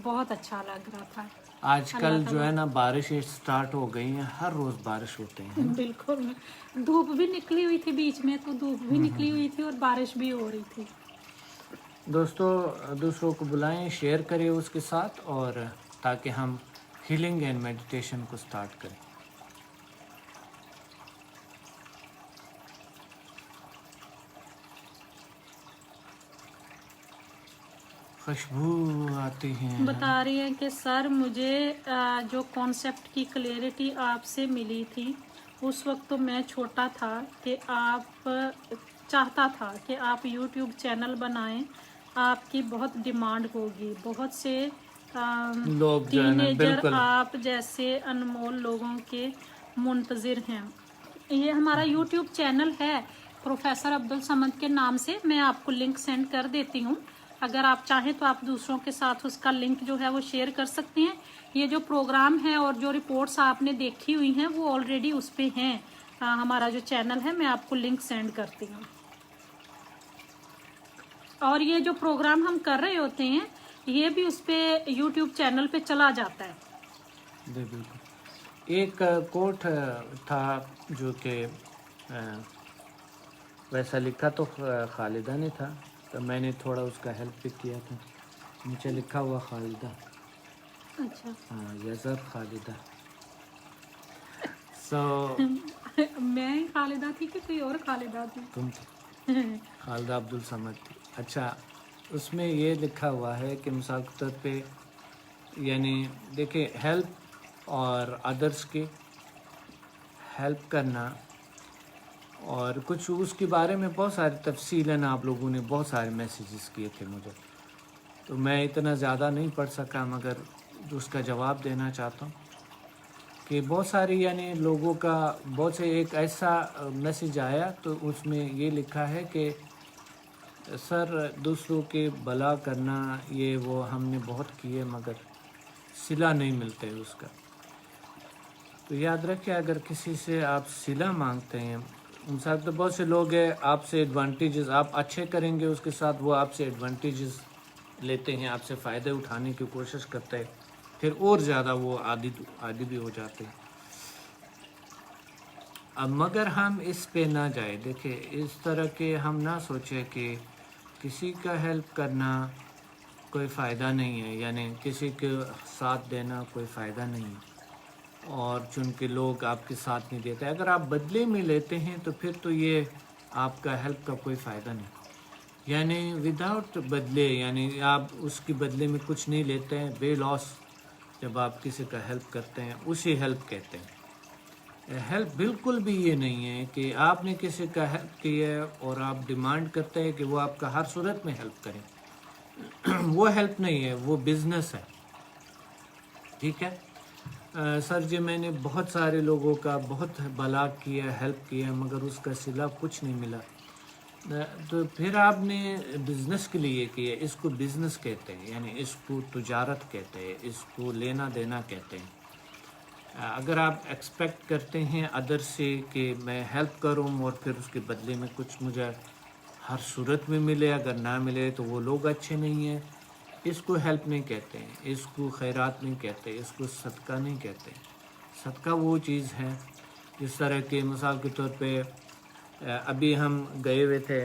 بہت اچھا لگ رہا تھا. آج کل جو ہے نا بارش اسٹارٹ ہو گئی ہیں, ہر روز بارش ہوتے ہیں. بالکل, دھوپ بھی نکلی ہوئی تھی بیچ میں, تو دھوپ بھی نکلی ہوئی تھی اور بارش بھی ہو رہی تھی. دوسروں کو بلائیں, شیئر کریں اس کے ساتھ, اور تاکہ ہم ہیلنگ اینڈ میڈیٹیشن کو سٹارٹ کریں. خوشبو آتی ہیں. بتا رہی ہیں کہ سر مجھے جو کانسیپٹ کی کلیئرٹی آپ سے ملی تھی, اس وقت تو میں چھوٹا تھا کہ آپ چاہتا تھا کہ آپ یوٹیوب چینل بنائیں, آپ کی بہت ڈیمانڈ ہوگی, بہت سے لوگ جو ہے نا, ٹینیجر بالکل آپ جیسے انمول لوگوں کے منتظر ہیں. یہ ہمارا یوٹیوب چینل ہے پروفیسر عبدالصمد کے نام سے, میں آپ کو لنک سینڈ کر دیتی ہوں. اگر آپ چاہیں تو آپ دوسروں کے ساتھ اس کا لنک جو ہے وہ شیئر کر سکتے ہیں. یہ جو پروگرام ہے اور جو رپورٹس آپ نے دیکھی ہوئی ہیں وہ آلریڈی اس پہ ہیں. ہمارا جو چینل ہے, میں آپ کو لنک سینڈ کرتی ہوں. اور یہ جو پروگرام ہم کر رہے ہوتے ہیں یہ بھی اس پہ یوٹیوب چینل پہ چلا جاتا ہے. جی بالکل. ایک کوٹ تھا جو کہ ویسا لکھا تو خالدہ نے تھا, تو میں نے تھوڑا اس کا ہیلپ بھی کیا تھا. نیچے لکھا ہوا خالدہ, اچھا. ہاں, یزر خالدہ. سو میں ہی خالدہ تھی کہ کوئی اور خالدہ تھی؟ تم تھی, خالدہ عبدالصمد تھی. اچھا, اس میں یہ لکھا ہوا ہے کہ مثال کے طور پہ, یعنی دیکھیں, ہیلپ اور ادرس کی ہیلپ کرنا, اور کچھ اس کے بارے میں بہت ساری تفصیلاً آپ لوگوں نے بہت سارے میسیجز کیے تھے مجھے, تو میں اتنا زیادہ نہیں پڑھ سکا, مگر اس کا جواب دینا چاہتا ہوں کہ بہت ساری یعنی لوگوں کا بہت سے ایک ایسا میسیج آیا, تو اس میں یہ لکھا ہے کہ سر دوسروں کے بھلا کرنا یہ وہ ہم نے بہت کیے, مگر صلہ نہیں ملتے اس کا. تو یاد رکھیں, اگر کسی سے آپ صلہ مانگتے ہیں, ان ساتھ تو بہت سے لوگ ہیں آپ سے ایڈوانٹیجز, آپ اچھے کریں گے اس کے ساتھ, وہ آپ سے ایڈوانٹیجز لیتے ہیں, آپ سے فائدے اٹھانے کی کوشش کرتے ہیں, پھر اور زیادہ وہ عادی بھی ہو جاتے ہیں. اب مگر ہم اس پہ نہ جائیں. دیکھیں, اس طرح کے ہم نہ سوچیں کہ کسی کا ہیلپ کرنا کوئی فائدہ نہیں ہے, یعنی کسی کے ساتھ دینا کوئی فائدہ نہیں ہے, اور چونکہ لوگ آپ کے ساتھ نہیں دیتے. اگر آپ بدلے میں لیتے ہیں تو پھر تو یہ آپ کا ہیلپ کا کوئی فائدہ نہیں. یعنی وداؤٹ بدلے, یعنی آپ اس کے بدلے میں کچھ نہیں لیتے ہیں, بے لاس جب آپ کسی کا ہیلپ کرتے ہیں, اسی ہیلپ کہتے ہیں. ہیلپ بالکل بھی یہ نہیں ہے کہ آپ نے کسی کا ہیلپ کیا ہے اور آپ ڈیمانڈ کرتے ہیں کہ وہ آپ کا ہر صورت میں ہیلپ کریں. وہ ہیلپ نہیں ہے, وہ بزنس ہے. ٹھیک ہے سر جی, میں نے بہت سارے لوگوں کا بہت بھلا کیا, ہیلپ کیا, مگر اس کا صلہ کچھ نہیں ملا. تو پھر آپ نے بزنس کے لیے کیا. اس کو بزنس کہتے ہیں, یعنی اس کو تجارت کہتے ہیں, اس کو لینا دینا کہتے ہیں. اگر آپ ایکسپیکٹ کرتے ہیں ادر سے کہ میں ہیلپ کروں اور پھر اس کے بدلے میں کچھ مجھے ہر صورت میں ملے, اگر نہ ملے تو وہ لوگ اچھے نہیں ہیں. اس کو ہیلپ نہیں کہتے ہیں, اس کو خیرات نہیں کہتے, اس کو صدقہ نہیں کہتے. صدقہ وہ چیز ہے جس طرح کہ مثال کے طور پہ ابھی ہم گئے ہوئے تھے,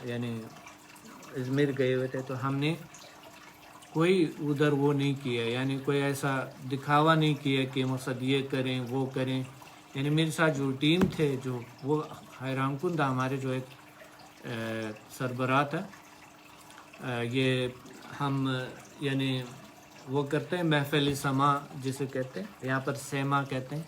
یعنی ازمیر گئے ہوئے تھے, تو ہم نے کوئی ادھر وہ نہیں کیا, یعنی کوئی ایسا دکھاوا نہیں کیا کہ مقصد یہ کریں وہ کریں. یعنی میرے ساتھ جو ٹیم تھے جو وہ حیران کن تھا. ہمارے جو ایک سربراہ تھا, یہ ہم یعنی وہ کرتے ہیں محفل سما جسے کہتے ہیں, یہاں پر سیما کہتے ہیں,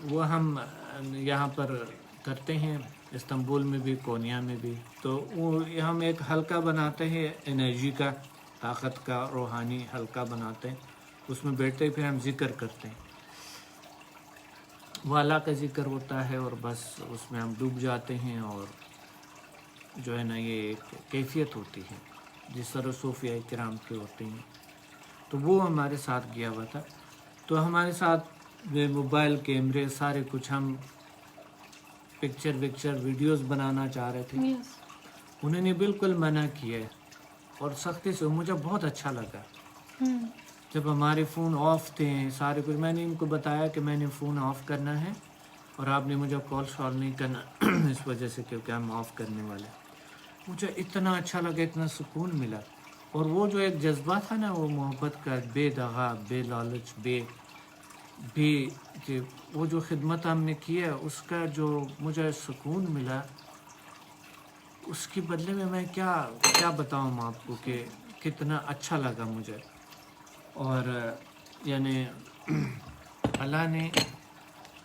وہ ہم یہاں پر کرتے ہیں استنبول میں بھی, کونیا میں بھی. تو وہ ہم ایک حلقہ بناتے ہیں انرجی کا, طاقت کا, روحانی حلقہ بناتے ہیں. اس میں بیٹھتے ہیں, پھر ہم ذکر کرتے ہیں. وہ اللہ کا ذکر ہوتا ہے اور بس اس میں ہم ڈوب جاتے ہیں. اور جو ہے نا یہ ایک کیفیت ہوتی ہے جس طرح صوفیہ کرام کے ہوتے ہیں. تو وہ ہمارے ساتھ گیا ہوا تھا. تو ہمارے ساتھ موبائل کیمرے سارے کچھ, ہم پکچر ویڈیوز بنانا چاہ رہے تھے. Yes. انہوں نے بالکل منع کیا اور سختی سے. مجھے بہت اچھا لگا جب ہمارے فون آف تھے سارے کچھ. میں نے ان کو بتایا کہ میں نے فون آف کرنا ہے اور آپ نے مجھے کال شال نہیں کرنا اس وجہ سے کیونکہ ہم آف کرنے والے. مجھے اتنا اچھا لگا, اتنا سکون ملا. اور وہ جو ایک جذبہ تھا نا, وہ محبت کا, بے دغا, بے لالچ, وہ جو خدمت ہم نے کیا, اس کا جو مجھے سکون ملا, اس کے بدلے میں کیا بتاؤں آپ کو کہ کتنا اچھا لگا مجھے. اور یعنی اللہ نے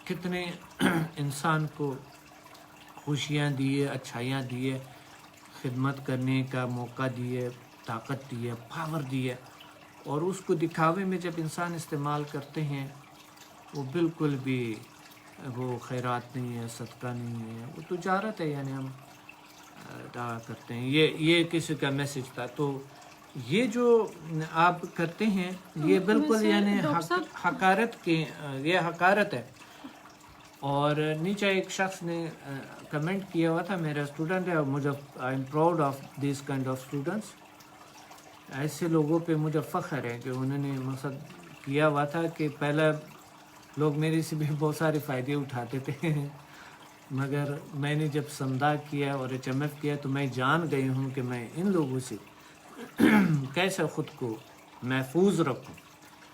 کتنے انسان کو خوشیاں دیے, اچھائیاں دیے, خدمت کرنے کا موقع دیے, طاقت دیے, پاور دیے. اور اس کو دکھاوے میں جب انسان استعمال کرتے ہیں, وہ بالکل بھی وہ خیرات نہیں ہے, صدقہ نہیں ہے, وہ تجارت ہے. یعنی ہم دعا کرتے ہیں, یہ کسی کا میسج تھا. تو یہ جو آپ کرتے ہیں یہ بالکل یعنی حقارت کی, یہ حقارت ہے. اور نیچے ایک شخص نے کمنٹ کیا ہوا تھا, میرا اسٹوڈنٹ ہے, اور مجھے I am proud of these kind of students. ایسے لوگوں پہ مجھے فخر ہے کہ انہوں نے مقصد کیا ہوا تھا کہ پہلا لوگ میرے سے بھی بہت سارے فائدے اٹھاتے تھے, مگر میں نے جب سمدھا کیا اور ایچ ایم ایف کیا تو میں جان گئی ہوں کہ میں ان لوگوں سے کیسے خود کو محفوظ رکھوں.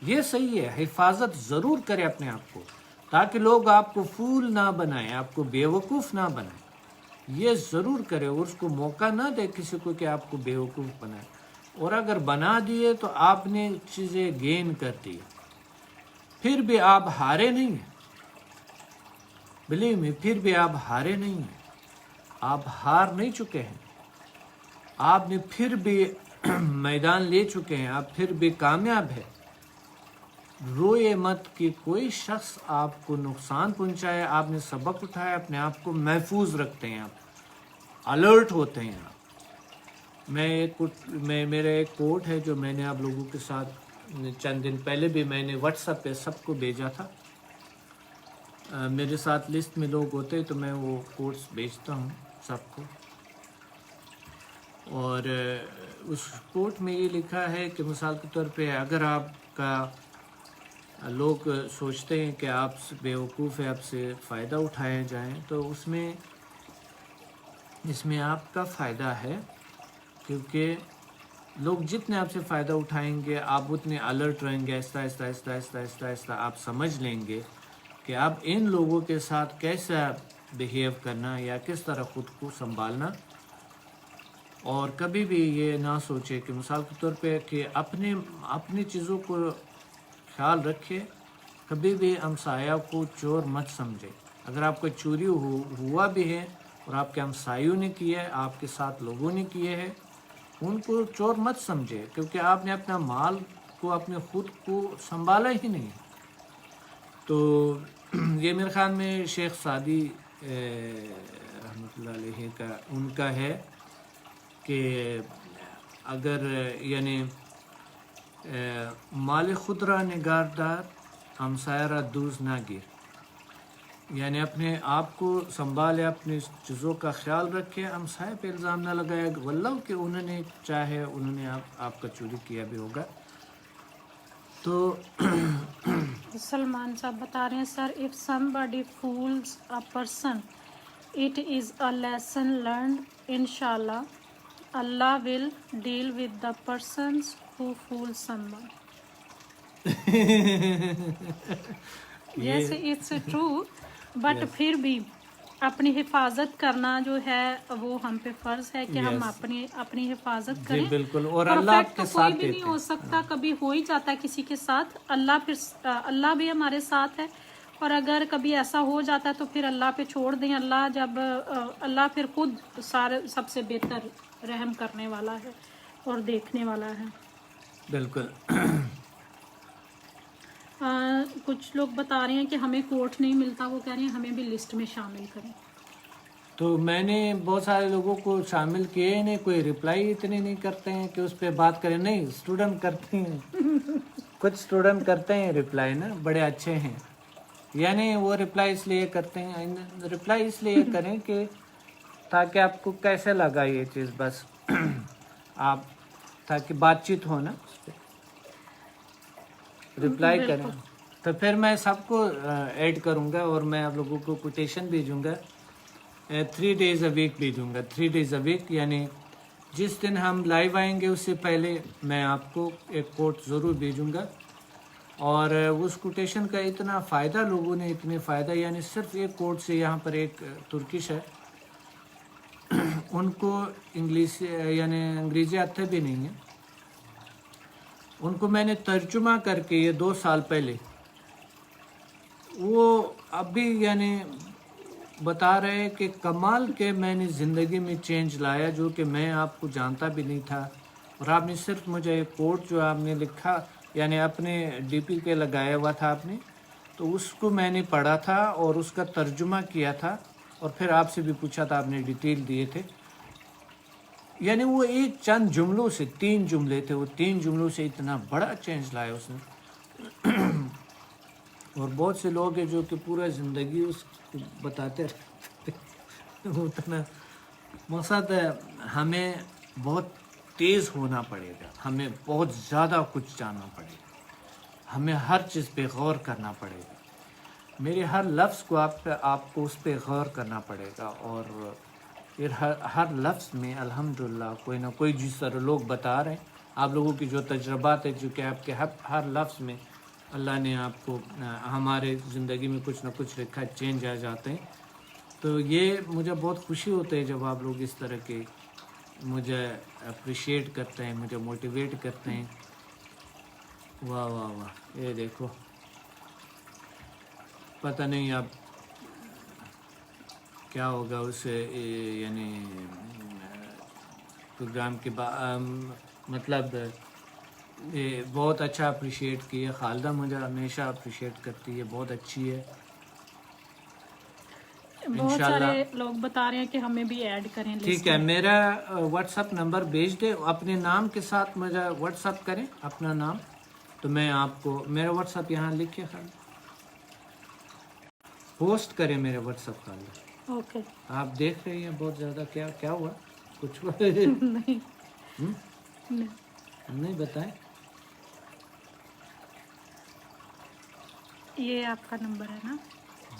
یہ صحیح ہے, حفاظت ضرور کرے اپنے آپ کو, تاکہ لوگ آپ کو فول نہ بنائیں, آپ کو بیوقوف نہ بنائیں. یہ ضرور کرے, اور اس کو موقع نہ دے کسی کو کہ آپ کو بیوقوف بنائے. اور اگر بنا دیے تو آپ نے چیزیں گین کر دی, پھر بھی آپ ہارے نہیں ہیں. بلیو می, پھر بھی آپ ہارے نہیں ہیں. آپ ہار نہیں چکے ہیں, آپ نے پھر بھی میدان لے چکے ہیں, آپ پھر بھی کامیاب ہے. روئے مت کہ کوئی شخص آپ کو نقصان پہنچائے. آپ نے سبق اٹھایا, اپنے آپ کو محفوظ رکھتے ہیں, آپ الرٹ ہوتے ہیں. میرا ایک کوٹ ہے جو میں نے آپ لوگوں کے ساتھ چند دن پہلے بھی میں نے واٹس ایپ پہ سب کو بھیجا تھا. میرے ساتھ لسٹ میں لوگ ہوتے تو میں وہ کوٹس بھیجتا ہوں سب کو. اور اس کوٹ میں یہ لکھا ہے کہ مثال کے طور پہ اگر آپ کا لوگ سوچتے ہیں کہ آپ بیوقوف ہے, آپ سے فائدہ اٹھائے جائیں, تو اس میں آپ کا فائدہ ہے, کیونکہ لوگ جتنے آپ سے فائدہ اٹھائیں گے آپ اتنے الرٹ رہیں گے. آہستہ آہستہ آہستہ آہستہ آہستہ آہستہ آپ سمجھ لیں گے کہ اب ان لوگوں کے ساتھ کیسا بیہیو کرنا یا کس طرح خود کو سنبھالنا. اور کبھی بھی یہ نہ سوچے کہ مثال کے طور پہ کہ اپنی چیزوں کو خیال رکھے. کبھی بھی ہمسایہ کو چور مت سمجھے. اگر آپ کو چوری ہوا بھی ہے اور آپ کے ہمسایوں نے کیا ہے, آپ کے ساتھ لوگوں نے کیے ہیں, ان کو چور مت سمجھے, کیونکہ آپ نے اپنا مال کو, اپنے خود کو سنبھالا ہی نہیں. تو یہ میرے خیال میں شیخ سعدی رحمۃ اللہ علیہ کا ان کا ہے کہ اگر یعنی مال خود را نگاردار ہمسایہ را دوز نہ گیر. یعنی اپنے آپ کو سنبھالے, اپنی چیزوں کا خیال رکھے, ہمسائے پہ الزام نہ لگائے. واللہ کہ انہوں نے چاہے انہوں نے آپ کا چوری کیا بھی ہوگا. تو سلمان صاحب بتا رہے ہیں, سر if somebody fools a person it is a lesson learned. inshallah Allah will deal with the persons who fool someone. जैसे इट्स ट्रू बट फिर भी अपनी हिफाजत करना जो है वो हम पे फर्ज है कि हम अपनी हिफाजत जी करें। बिल्कुल, और अल्लाह परफेक्ट आपके तो कोई साथ भी नहीं देते हो हैं। सकता, कभी हो ही जाता है किसी के साथ। अल्लाह भी हमारे साथ है, और अगर कभी ऐसा हो जाता है तो फिर अल्लाह पे छोड़ दें। अल्लाह फिर खुद सारे सबसे बेहतर रहम करने वाला है और देखने वाला है। बिल्कुल। कुछ लोग बता रहे हैं कि हमें कोट नहीं मिलता, वो कह रहे हैं हमें भी लिस्ट में शामिल करें। तो मैंने बहुत सारे लोगों को शामिल किए ही नहीं, कोई रिप्लाई इतने नहीं करते हैं कि उस पर बात करें। नहीं, स्टूडेंट करते हैं, कुछ स्टूडेंट करते हैं रिप्लाई ना, बड़े अच्छे हैं। यानी वो रिप्लाई इसलिए करते हैं, रिप्लाई इसलिए करें कि ताकि आपको कैसे लगा ये चीज़, बस आप ताकि बातचीत हो ना उस पर, रिप्लाई करें। बिल्कुल। तो फिर मैं सबको ऐड करूँगा और मैं आप लोगों को कोटेशन भेजूँगा, 3 days a week भेजूँगा, 3 days a week। यानी जिस दिन हम लाइव आएंगे उससे पहले मैं आपको एक कोट ज़रूर भेजूँगा। और उस कोटेशन का इतना फ़ायदा लोगों ने, इतने फ़ायदा, यानी सिर्फ एक कोट से, यहाँ पर एक तुर्किश है, उनको इंग्लिश यानी अंग्रेज़ी आते भी नहीं है, उनको मैंने तर्जुमा करके ये 2 साल पहले, वो अभी यानी बता रहे हैं कि कमाल के मैंने ज़िंदगी में चेंज लाया, जो कि मैं आपको जानता भी नहीं था। और आपने सिर्फ मुझे एक कोट जो आपने लिखा यानी अपने डीपी पे लगाया हुआ था आपने, तो उसको मैंने पढ़ा था और उसका तर्जुमा किया था, और फिर आपसे भी पूछा था, आपने डिटेल दिए थे। यानी वो एक चंद जुमलों से, 3 जुमले थे, वो 3 जुमलों से इतना बड़ा चेंज लाया उसने। और बहुत से लोग हैं जो कि पूरा ज़िंदगी उसको बताते रहते हैं। उतना मकसद है, हमें बहुत तेज़ होना पड़ेगा, हमें बहुत ज़्यादा कुछ जानना पड़ेगा, हमें हर चीज़ पे गौर करना पड़ेगा, मेरे हर लफ्ज़ को आपको उस पे गौर करना पड़ेगा। और फिर हर लफ्ज़ में अल्हम्दुलिल्लाह कोई ना कोई, जिस तरह लोग बता रहे हैं, आप लोगों की जो तजर्बात है, जो कि आपके हर लफ्ज़ में अल्लाह ने आपको, हमारे ज़िंदगी में कुछ ना कुछ लिखा, चेंज आ जाते हैं। तो ये मुझे बहुत खुशी होती है जब आप लोग इस तरह के मुझे अप्रिशिएट करते हैं, मुझे मोटिवेट करते हैं। वाह वाह वाह, ये देखो, पता नहीं अब क्या होगा उससे, यानी प्रोग्राम के बाद, मतलब ये बहुत अच्छा अप्रिशिएट किया। खालिदा मुझे हमेशा अप्रिशिएट करती है, बहुत अच्छी है। बहुत इंशाल्लाह। सारे लोग बता रहे हैं कि हमें भी ऐड करें ठीक लिस्ट है, में। मेरा व्हाट्सअप नंबर भेज दे, अपने नाम के साथ मुझे व्हाट्सअप करें अपना नाम, तो मैं आपको मेरा व्हाट्सअप यहाँ लिखिए, खाली पोस्ट करें मेरे व्हाट्सअप का। ओके। आप देख रही हैं बहुत ज़्यादा, क्या क्या हुआ, कुछ हुआ? नहीं हम्म? नहीं। नहीं बताएं। ये आपका नंबर है ना?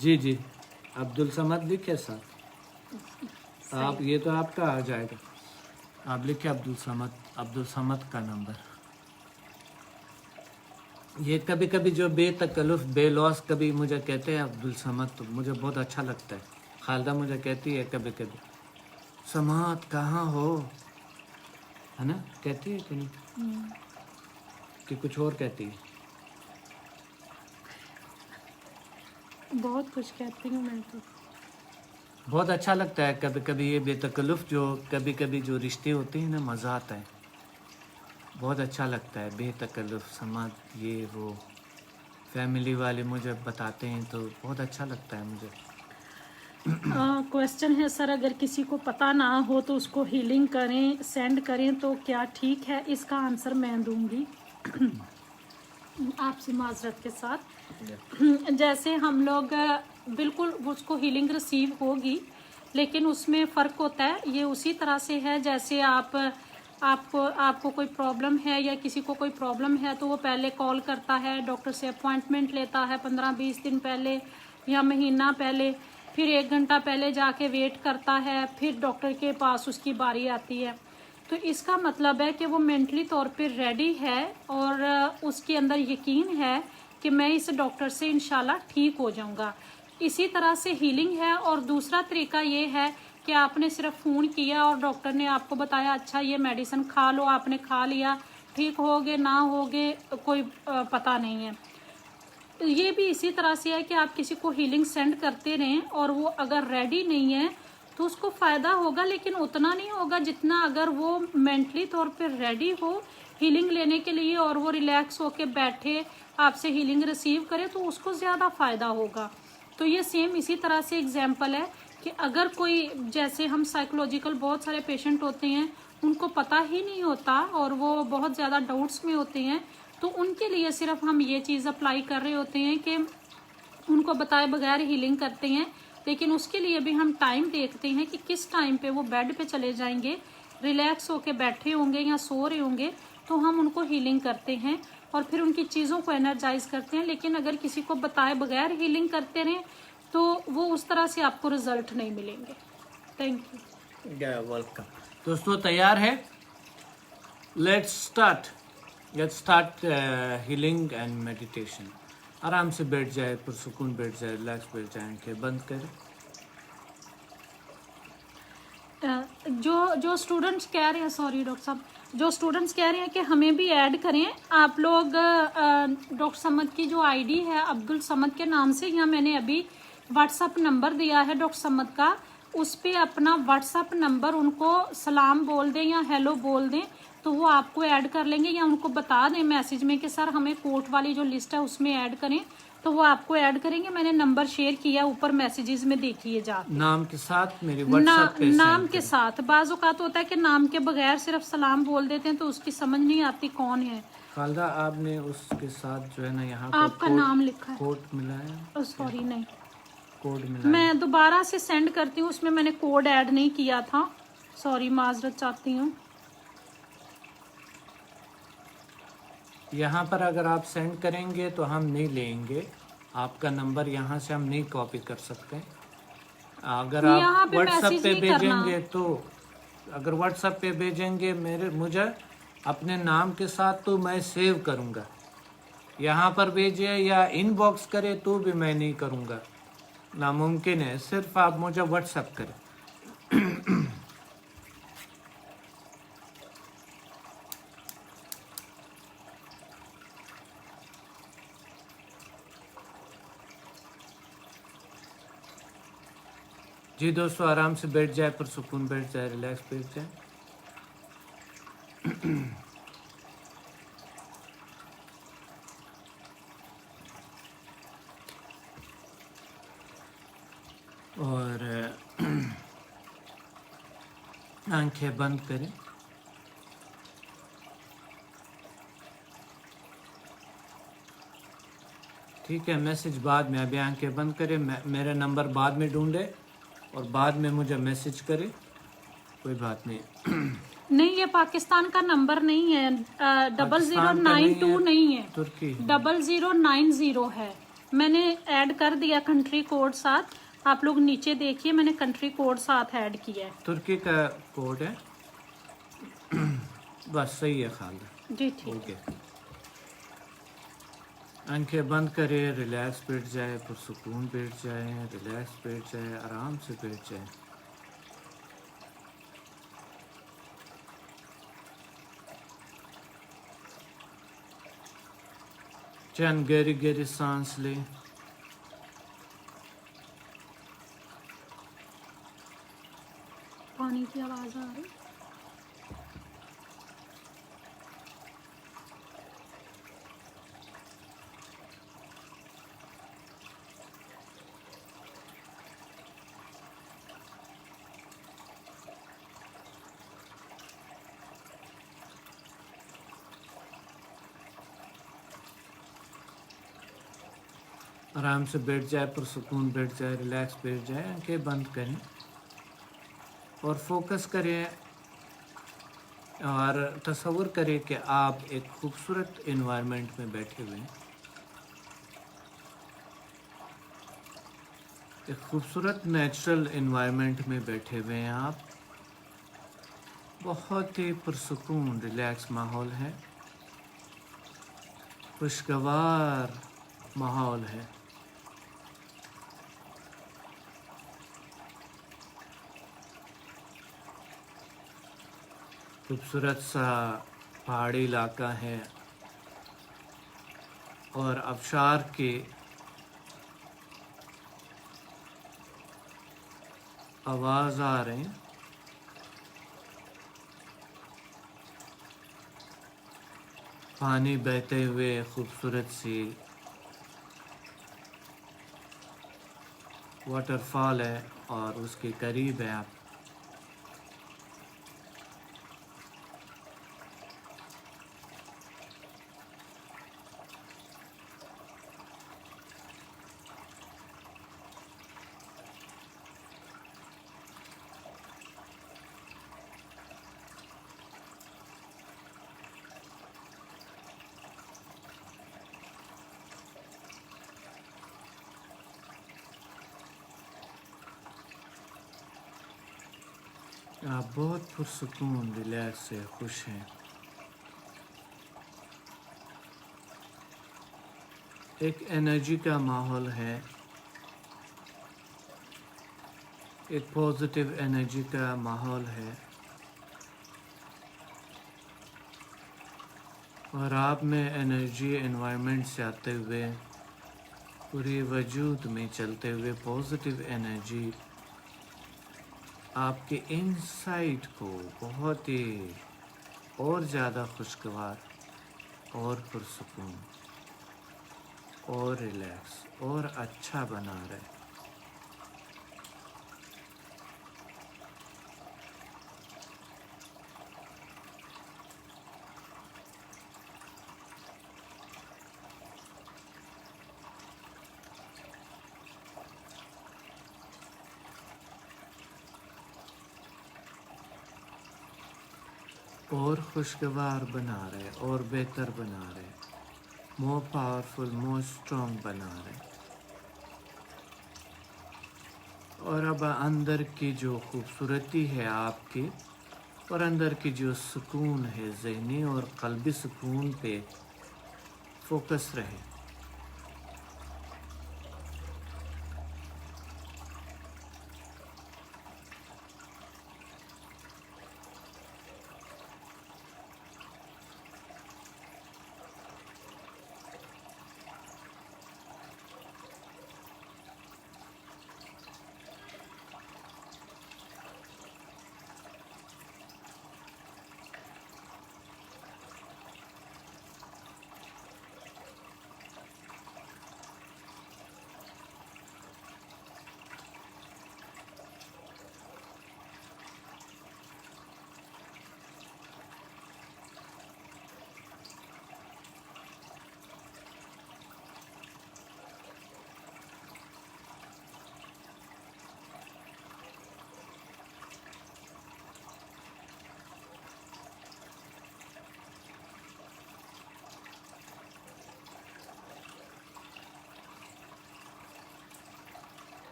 जी जी, अब्दुल समद लिखे साथ आप, ये तो आपका आ जाएगा, आप लिखे अब्दुल समद का नंबर। ये कभी कभी जो बेतकल्लुफ़ बेलौस कभी मुझे कहते हैं अब्दुल समद, तो मुझे बहुत अच्छा लगता है। खालिदा मुझे कहती है कभी कभी, समद कहाँ हो, है ना, कहती है कि नहीं, कि कुछ और कहती है? बहुत कुछ कहती हूँ मैं तो। बहुत अच्छा लगता है कभी कभी ये बेतकल्लुफ़, जो कभी कभी जो रिश्ते होते हैं ना, मज़ा आता है, बहुत अच्छा लगता है। बेतकल्लुफ़ समद, ये वो फैमिली वाले मुझे बताते हैं तो बहुत अच्छा लगता है मुझे। क्वेश्चन है सर, अगर किसी को पता ना हो तो उसको हीलिंग करें, सेंड करें तो क्या ठीक है? इसका आंसर मैं दूंगी आपसे माजरत के साथ। जैसे हम लोग बिल्कुल उसको हीलिंग रिसीव होगी, लेकिन उसमें फ़र्क होता है। ये उसी तरह से है जैसे आपको कोई प्रॉब्लम है या किसी को कोई प्रॉब्लम है तो वो पहले कॉल करता है, डॉक्टर से अपॉइंटमेंट लेता है 15-20 दिन पहले या महीना पहले, फिर 1 घंटा पहले जाके वेट करता है, फिर डॉक्टर के पास उसकी बारी आती है। तो इसका मतलब है कि वो मेंटली तौर पे रेडी है और उसके अंदर यकीन है کہ میں اس ڈاکٹر سے انشاءاللہ ٹھیک ہو جاؤں گا. اسی طرح سے ہیلنگ ہے. اور دوسرا طریقہ یہ ہے کہ آپ نے صرف فون کیا اور ڈاکٹر نے آپ کو بتایا اچھا یہ میڈیسن کھا لو, آپ نے کھا لیا, ٹھیک ہوگے نہ ہوگے کوئی پتہ نہیں ہے. یہ بھی اسی طرح سے ہے کہ آپ کسی کو ہیلنگ سینڈ کرتے رہیں اور وہ اگر ریڈی نہیں ہے تو اس کو فائدہ ہوگا, لیکن اتنا نہیں ہوگا جتنا اگر وہ مینٹلی طور پہ ریڈی ہو ہیلنگ لینے کے لیے اور وہ ریلیکس ہو کے بیٹھے آپ سے ہیلنگ ریسیو کرے تو اس کو زیادہ فائدہ ہوگا. تو یہ سیم اسی طرح سے اگزامپل ہے کہ اگر کوئی جیسے ہم سائیکولوجیکل بہت سارے پیشنٹ ہوتے ہیں ان کو پتہ ہی نہیں ہوتا اور وہ بہت زیادہ ڈاؤٹس میں ہوتے ہیں, تو ان کے لیے صرف ہم یہ چیز اپلائی کر رہے ہوتے ہیں کہ ان کو بتائے بغیر ہیلنگ کرتے ہیں, لیکن اس کے لیے بھی ہم ٹائم دیکھتے ہیں کہ کس ٹائم پہ وہ بیڈ پہ چلے جائیں گے, ریلیکس ہو کے بیٹھے ہوں گے یا سو رہے ہوں گے, تو ہم ان کو ہیلنگ کرتے ہیں اور پھر ان کی چیزوں کو انرجائز کرتے ہیں. لیکن اگر کسی کو بتائے بغیر ہیلنگ کرتے رہیں تو وہ اس طرح سے آپ کو رزلٹ نہیں ملیں گے. Thank you. ویلکم. دوستوں تیار ہے؟ Let's start healing and meditation. آرام سے بیٹھ جائے, پرسکون بیٹھ جائے, ریلیکس بیٹھ جائیں, آنکھیں بند کریں. جو اسٹوڈنٹس کہہ رہے ہیں, سوری ڈاکٹر صاحب, جو اسٹوڈنٹس کہہ رہے ہیں کہ ہمیں بھی ایڈ کریں, آپ لوگ ڈاکٹر سمد کی جو آئی ڈی ہے عبد الصمد کے نام سے, یا میں نے ابھی واٹس اپ نمبر دیا ہے ڈاکٹر سمد کا, اس پہ اپنا واٹس اپ نمبر ان کو سلام بول دیں یا ہیلو بول دیں تو وہ آپ کو ایڈ کر لیں گے, یا ان کو بتا دیں میسج میں کہ سر ہمیں کوٹ والی جو لسٹ ہے اس میں ایڈ کریں تو وہ آپ کو ایڈ کریں گے. میں نے نمبر شیئر کیا اوپر میسیجز میں, دیکھیے جا کے نام کے ساتھ میری واٹس ایپ پہ نام کے ساتھ. بعض اوقات ہوتا ہے کہ نام کے بغیر صرف سلام بول دیتے ہیں تو اس کی سمجھ نہیں آتی کون ہے. خالدہ آپ نے اس کے ساتھ جو ہے نا یہاں آپ کا نام لکھا ہے, کوڈ ملا ہے, سوری نہیں, کوڈ ملا ہے. میں دوبارہ سے سینڈ کرتی ہوں, اس میں نے کوڈ ایڈ نہیں کیا تھا, سوری معذرت چاہتی ہوں. یہاں پر اگر آپ سینڈ کریں گے تو ہم نہیں لیں گے, آپ کا نمبر یہاں سے ہم نہیں کاپی کر سکتے. اگر آپ واٹس ایپ پہ بھیجیں گے تو اگر واٹس ایپ پہ بھیجیں گے مجھے اپنے نام کے ساتھ تو میں سیو کروں گا. یہاں پر بھیجے یا ان باکس کرے تو بھی میں نہیں کروں گا, ناممکن ہے. صرف آپ مجھے واٹس ایپ کریں. جی دوستو آرام سے بیٹھ جائے, پرسکون بیٹھ جائے, ریلیکس بیٹھ جائے. اور آنکھیں بند کریں. ٹھیک ہے, میسج بعد میں, ابھی آنکھیں بند کریں. میرا نمبر بعد میں ڈھونڈے اور بعد میں مجھے میسج کرے, کوئی بات نہیں. نہیں یہ پاکستان کا نمبر نہیں ہے, 0092 نہیں ہے, ترکی 0090 ہے. میں نے ایڈ کر دیا کنٹری کوڈ ساتھ, آپ لوگ نیچے دیکھیے میں نے کنٹری کوڈ ساتھ ایڈ کیا ہے. ترکی کا کوڈ ہے, بس صحیح ہے خالدہ. جی ٹھیک ہے. آنکھیں بند کرے, ریلیکس بیٹھ جائے, پرسکون بیٹھ جائے, ریلیکس بیٹھ جائے, آرام سے بیٹھ جائے. چند گہری گہری سانس لیں. پانی کی آواز آ رہی. آرام سے بیٹھ جائے, پرسکون بیٹھ جائے, ریلیکس بیٹھ جائے. آنکھیں بند کریں اور فوکس کریں اور تصور کریں کہ آپ ایک خوبصورت انوائرمنٹ میں بیٹھے ہوئے ہیں. ایک خوبصورت نیچرل انوائرمنٹ میں بیٹھے ہوئے ہیں آپ. بہت ہی پرسکون ریلیکس ماحول ہے, خوشگوار माहौल है। खूबसूरत सा पहाड़ी इलाका है और आबशार के आवाज़ आ रहे हैं। पानी बहते हुए खूबसूरत सी वाटरफॉल है और उसके करीब है आप। आप बहुत पुरसुकून, रिलैक्स से खुश हैं। एक एनर्जी का माहौल है, एक पॉजिटिव एनर्जी का माहौल है और आप में एनर्जी एनवायरनमेंट से आते हुए पूरे वजूद में चलते हुए पॉजिटिव एनर्जी आपके इनसाइड को बहुत ही और ज़्यादा खुशगवार और पुरसुकून और रिलैक्स और अच्छा बना रहे। और खुशगवार बना रहे और बेहतर बना रहे, मोर पावरफुल, मोर स्ट्रॉन्ग बना रहे। और अब अंदर की जो खूबसूरती है आपकी और अंदर की जो सुकून है ज़हनी और क़ल्बी सुकून पे फोकस रहे।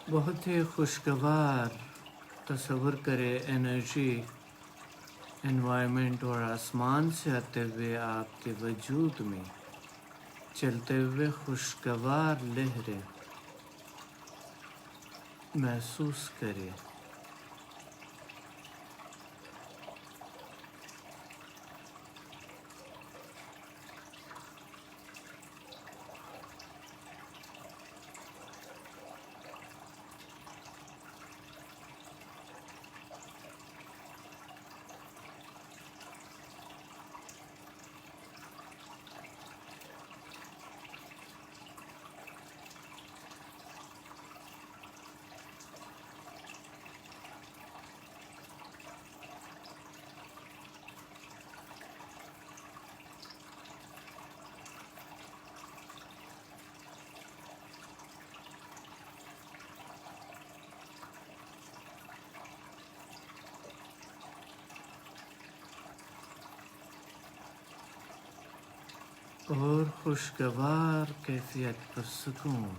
बहुत ही खुशगवार तसव्वुर करें एनर्जी एनवायरनमेंट और आसमान से आते हुए आपके वजूद में चलते हुए खुशगवार लहरें महसूस करें। اور خوشگوار کیفیت پر سکون.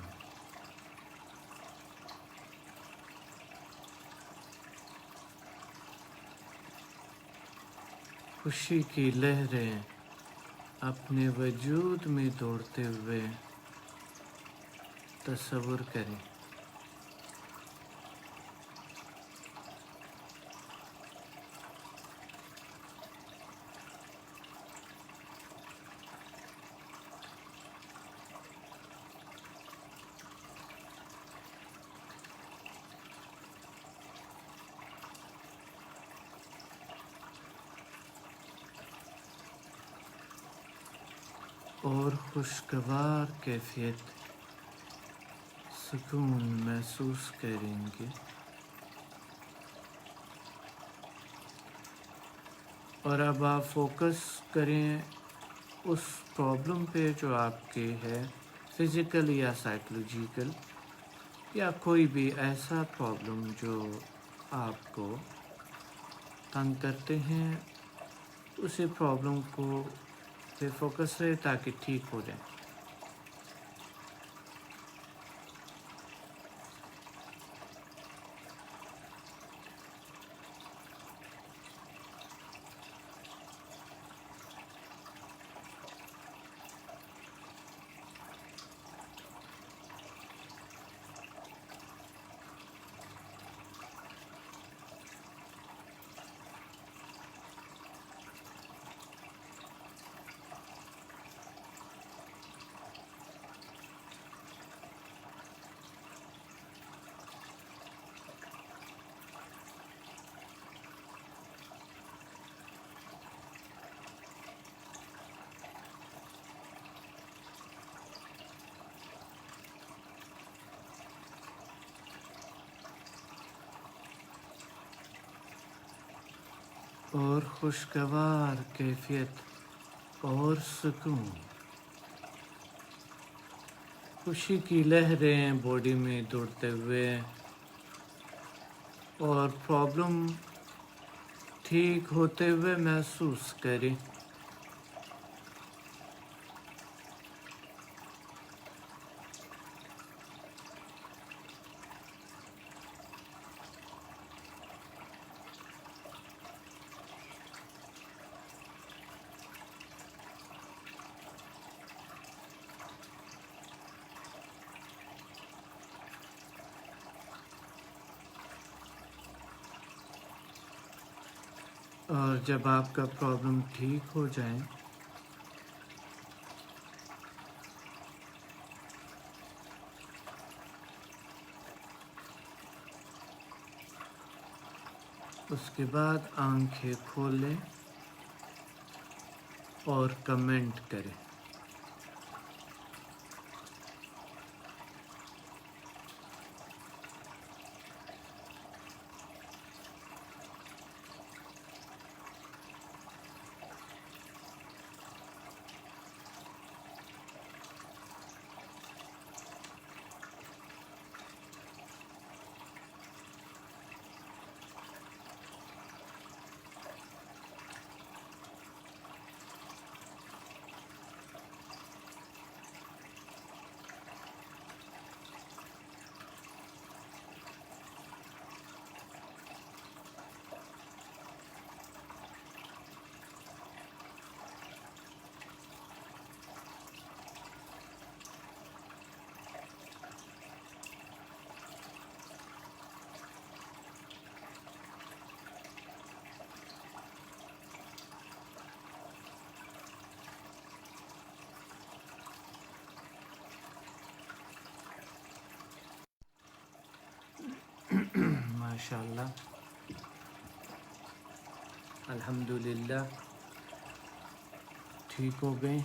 خوشی کی لہریں اپنے وجود میں دوڑتے ہوئے تصور کریں. اور خوشگوار کیفیت سکون محسوس کریں گے. اور اب آپ فوکس کریں اس پرابلم پہ جو آپ کے ہے، فزیکل یا سائیکولوجیکل، یا کوئی بھی ایسا پرابلم جو آپ کو تنگ کرتے ہیں، اسی پرابلم کو پہ فوکس رہے تاکہ ٹھیک ہو جائے. اور خوشگوار کیفیت اور سکون. خوشی کی لہریں باڈی میں دوڑتے ہوئے اور پرابلم ٹھیک ہوتے ہوئے محسوس کریں. اور جب آپ کا پرابلم ٹھیک ہو جائے اس کے بعد آنکھیں کھول لیں اور کمنٹ کریں. ماشاءاللہ، الحمدللہ ٹھیک ہو گئے.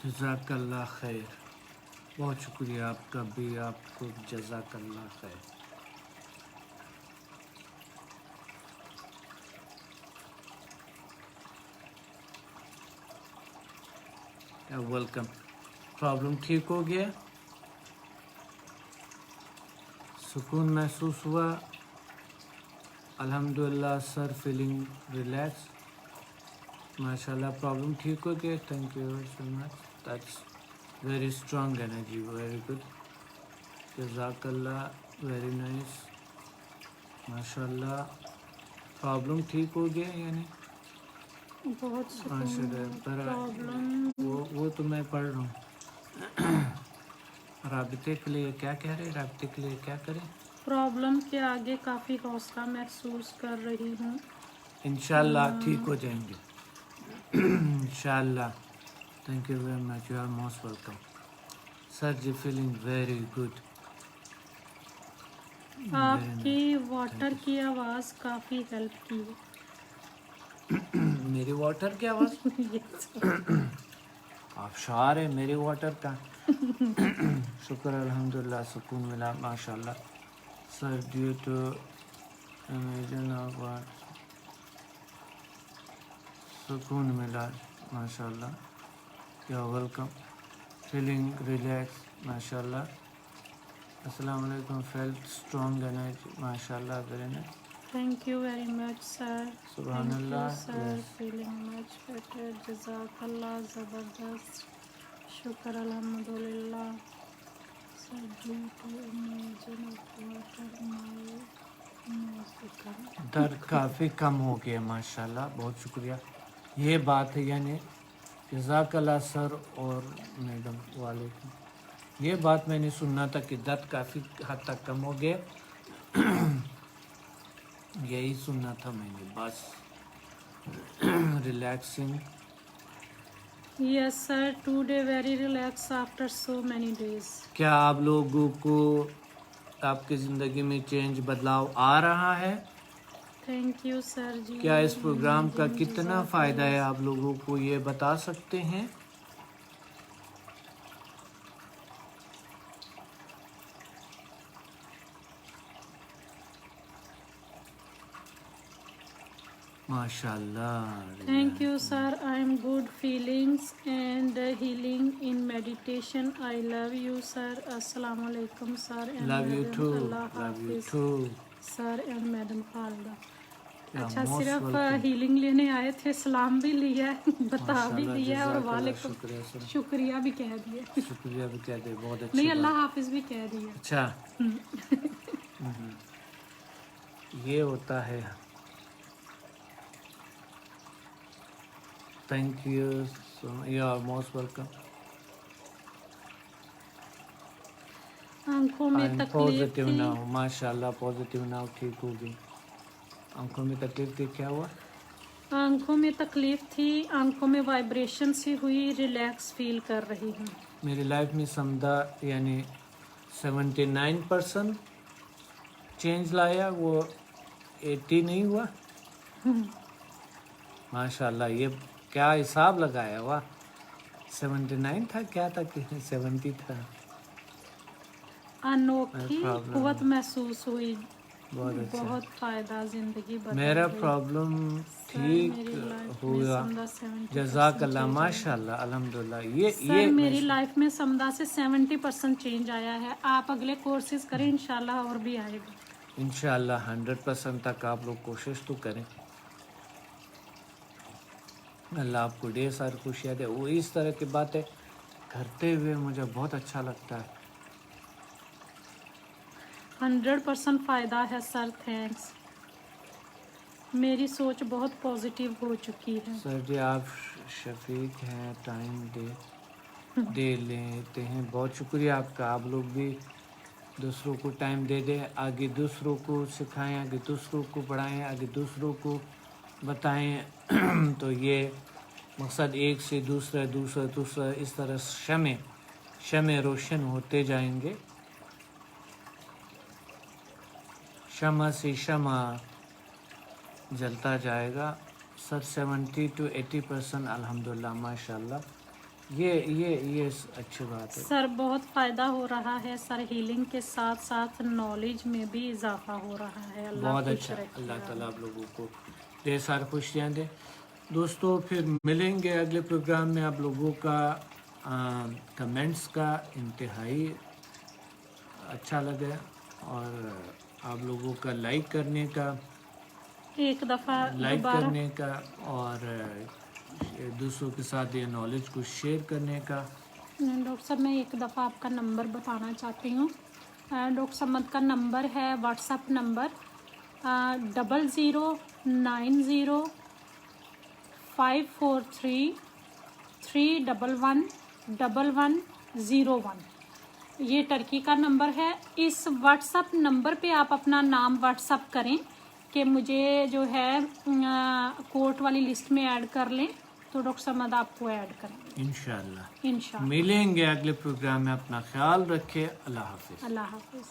جزاک اللہ خیر. بہت شکریہ آپ کا بھی، آپ کو جزاک اللہ خیر. वेलकम. प्रॉब्लम ठीक हो गया, सुकून महसूस हुआ, अल्हम्दुलिल्लाह. सर फीलिंग रिलैक्स, माशाल्लाह. प्रॉब्लम ठीक हो गया. Thank you so much. That's very strong energy. Very good. जज़ाकल्लाह. Very nice. माशाल्लाह. प्रॉब्लम ठीक हो गया यानी बहुत सुकून. माशाल्लाह. पर प्रॉब्लम वो तो मैं पढ़ रहा हूँ. राबिते के लिए क्या कह रहे? राबिते के लिए क्या करें? प्रॉब्लम के आगे काफ़ी हौसला महसूस कर रही हूँ. इंशाल्लाह ठीक हो जाएंगे. इंशाल्लाह. Thank you very much. You are most welcome. Sir जी फीलिंग वेरी गुड. आपकी वाटर की आवाज़ काफ़ी हेल्प की. मेरी वाटर की आवाज़ आप शार है मेरे वाटर का. शुक्र अल्हम्दुलिल्लाह. सुकून मिला माशाल्लाह. Sir due to Amazon of सुकून मिला माशाल्लाह. या वेलकम. फीलिंग रिलैक्स माशाल्लाह. अस्सलाम वालेकुम. फेल्ट स्ट्रॉन्ग एनर्जी माशाल्लाह. Very nice. Thank you very much sir. सुभानअल्लाह. Sir feeling much better. जज़ाकल्लाह. ज़बरदस्त. शुक्र अल्हम्दुलिल्लाह. Sir due to Amazon of water दर्द काफ़ी कम हो गया माशाल्लाह. बहुत शुक्रिया. ये बात है यानी जज़ाकल्लाह सर और मैडम. वालेकुम. ये बात मैंने सुना था कि दर्द काफ़ी हद तक कम हो गया. यही सुनना था मैंने बस. Relaxing. Yes sir. Today very relax after so many days. क्या आप लोगों को आपकी ज़िंदगी में चेंज बदलाव आ रहा है? थैंक यू सर जी. क्या इस प्रोग्राम का कितना फ़ायदा है आप लोगों को ये बता सकते हैं? माशाल्लाह. Thank you, sir. I am good feelings and healing in meditation. I love you, sir. Assalamu alaikum, sir. And love you Madam. Too. Allah love you Hafiz, too. sir and Madam Khalda. अच्छा most सिर्फ welcome. Healing लेने आए थे. सलाम भी लिया, बता भी माशाल्लाह, दिया और जज़ाकल्लाह. वालेकुम शुक्रिया सर. शुक्रिया भी कह दिया. शुक्रिया भी कह दे. बहुत अच्छी नहीं, बात. अल्लाह हाफिज भी कह दिया. अच्छा. ये होता है. Thank you so much. You are most welcome. आंखों आई में एम तकलीफ पॉजिटिव थी. नाउ. माशाल्लाह. Positive now. ठीक हो गई. आंखों में तकलीफ थी. क्या हुआ? आंखों में तकलीफ थी. आंखों में वाइब्रेशन सी हुई. रिलैक्स फील कर रही हूँ. मेरी लाइफ में समझा यानी 79% चेंज लाया. वो 80 नहीं हुआ. माशाल्लाह. ये क्या हिसाब लगाया? वाह. 79 था क्या था कि 70 था. अनोखी प्रॉब्लम कुव्वत महसूस हुई. बहुत अच्छा. बहुत फायदा. जिंदगी बदल मेरा गई. प्रॉब्लम सर, ठीक मेरी लाइफ में हुआ. समदा 70% जज़ाकल्लाह. चेंज आया. माशाल्लाह. अल्हम्दुलिल्लाह. ये सर मेरी लाइफ में समदा से 70% चेंज आया है. आप अगले कोर्सेज करें, इंशाल्लाह और भी आएगा. इंशाल्लाह 100% तक आप लोग कोशिश तो करें. अल्लाह आपको ढेर सारी खुशियाँ दे. वो इस तरह की बातें करते हुए मुझे बहुत अच्छा लगता है. 100% फायदा है सर. थैंक्स. मेरी सोच बहुत पॉजिटिव हो चुकी है. सर जी आप शफीक हैं. टाइम दे लेते हैं. बहुत शुक्रिया आपका. आप लोग भी दूसरों को टाइम दे दें. आगे दूसरों को सिखाएं, आगे दूसरों को पढ़ाएं, आगे दूसरों को बताएं. तो ये मकसद एक से दूसरा दूसरा दूसरा इस तरह शमे रोशन होते जाएंगे. शमा से शमा जलता जाएगा. सर 70 to 80% अल्हम्दुलिल्लाह. माशाल्लाह. ये अच्छी बात है. सर बहुत फायदा हो रहा है सर. हीलिंग के साथ साथ नॉलेज में भी इजाफा हो रहा है. अल्लाह बहुत खुश अच्छा. रखे. अल्लाह ताला आप लोगों को ढेर सारी खुशियाँ दे. दोस्तों फिर मिलेंगे अगले प्रोग्राम में. आप लोगों का کمنٹس کا انتہائی اچھا لگا اور آپ لوگوں کا لائک کرنے کا ایک دفعہ لائک دوبارہ کرنے کا اور دوسروں کے ساتھ یہ نالج کو شیئر کرنے کا. ڈاکٹر صاحب میں ایک دفعہ آپ کا نمبر بتانا چاہتی ہوں. ڈاکٹر صمد کا نمبر ہے واٹس ایپ نمبر 00905433111101. یہ ٹرکی کا نمبر ہے. اس واٹس ایپ نمبر پہ آپ اپنا نام واٹس ایپ کریں کہ مجھے جو ہے کورٹ والی لسٹ میں ایڈ کر لیں تو ڈاکٹر صمد آپ کو ایڈ کریں انشاءاللہ. انشاءاللہ. ملیں گے اگلے پروگرام میں. اپنا خیال رکھے. اللہ حافظ. اللہ حافظ.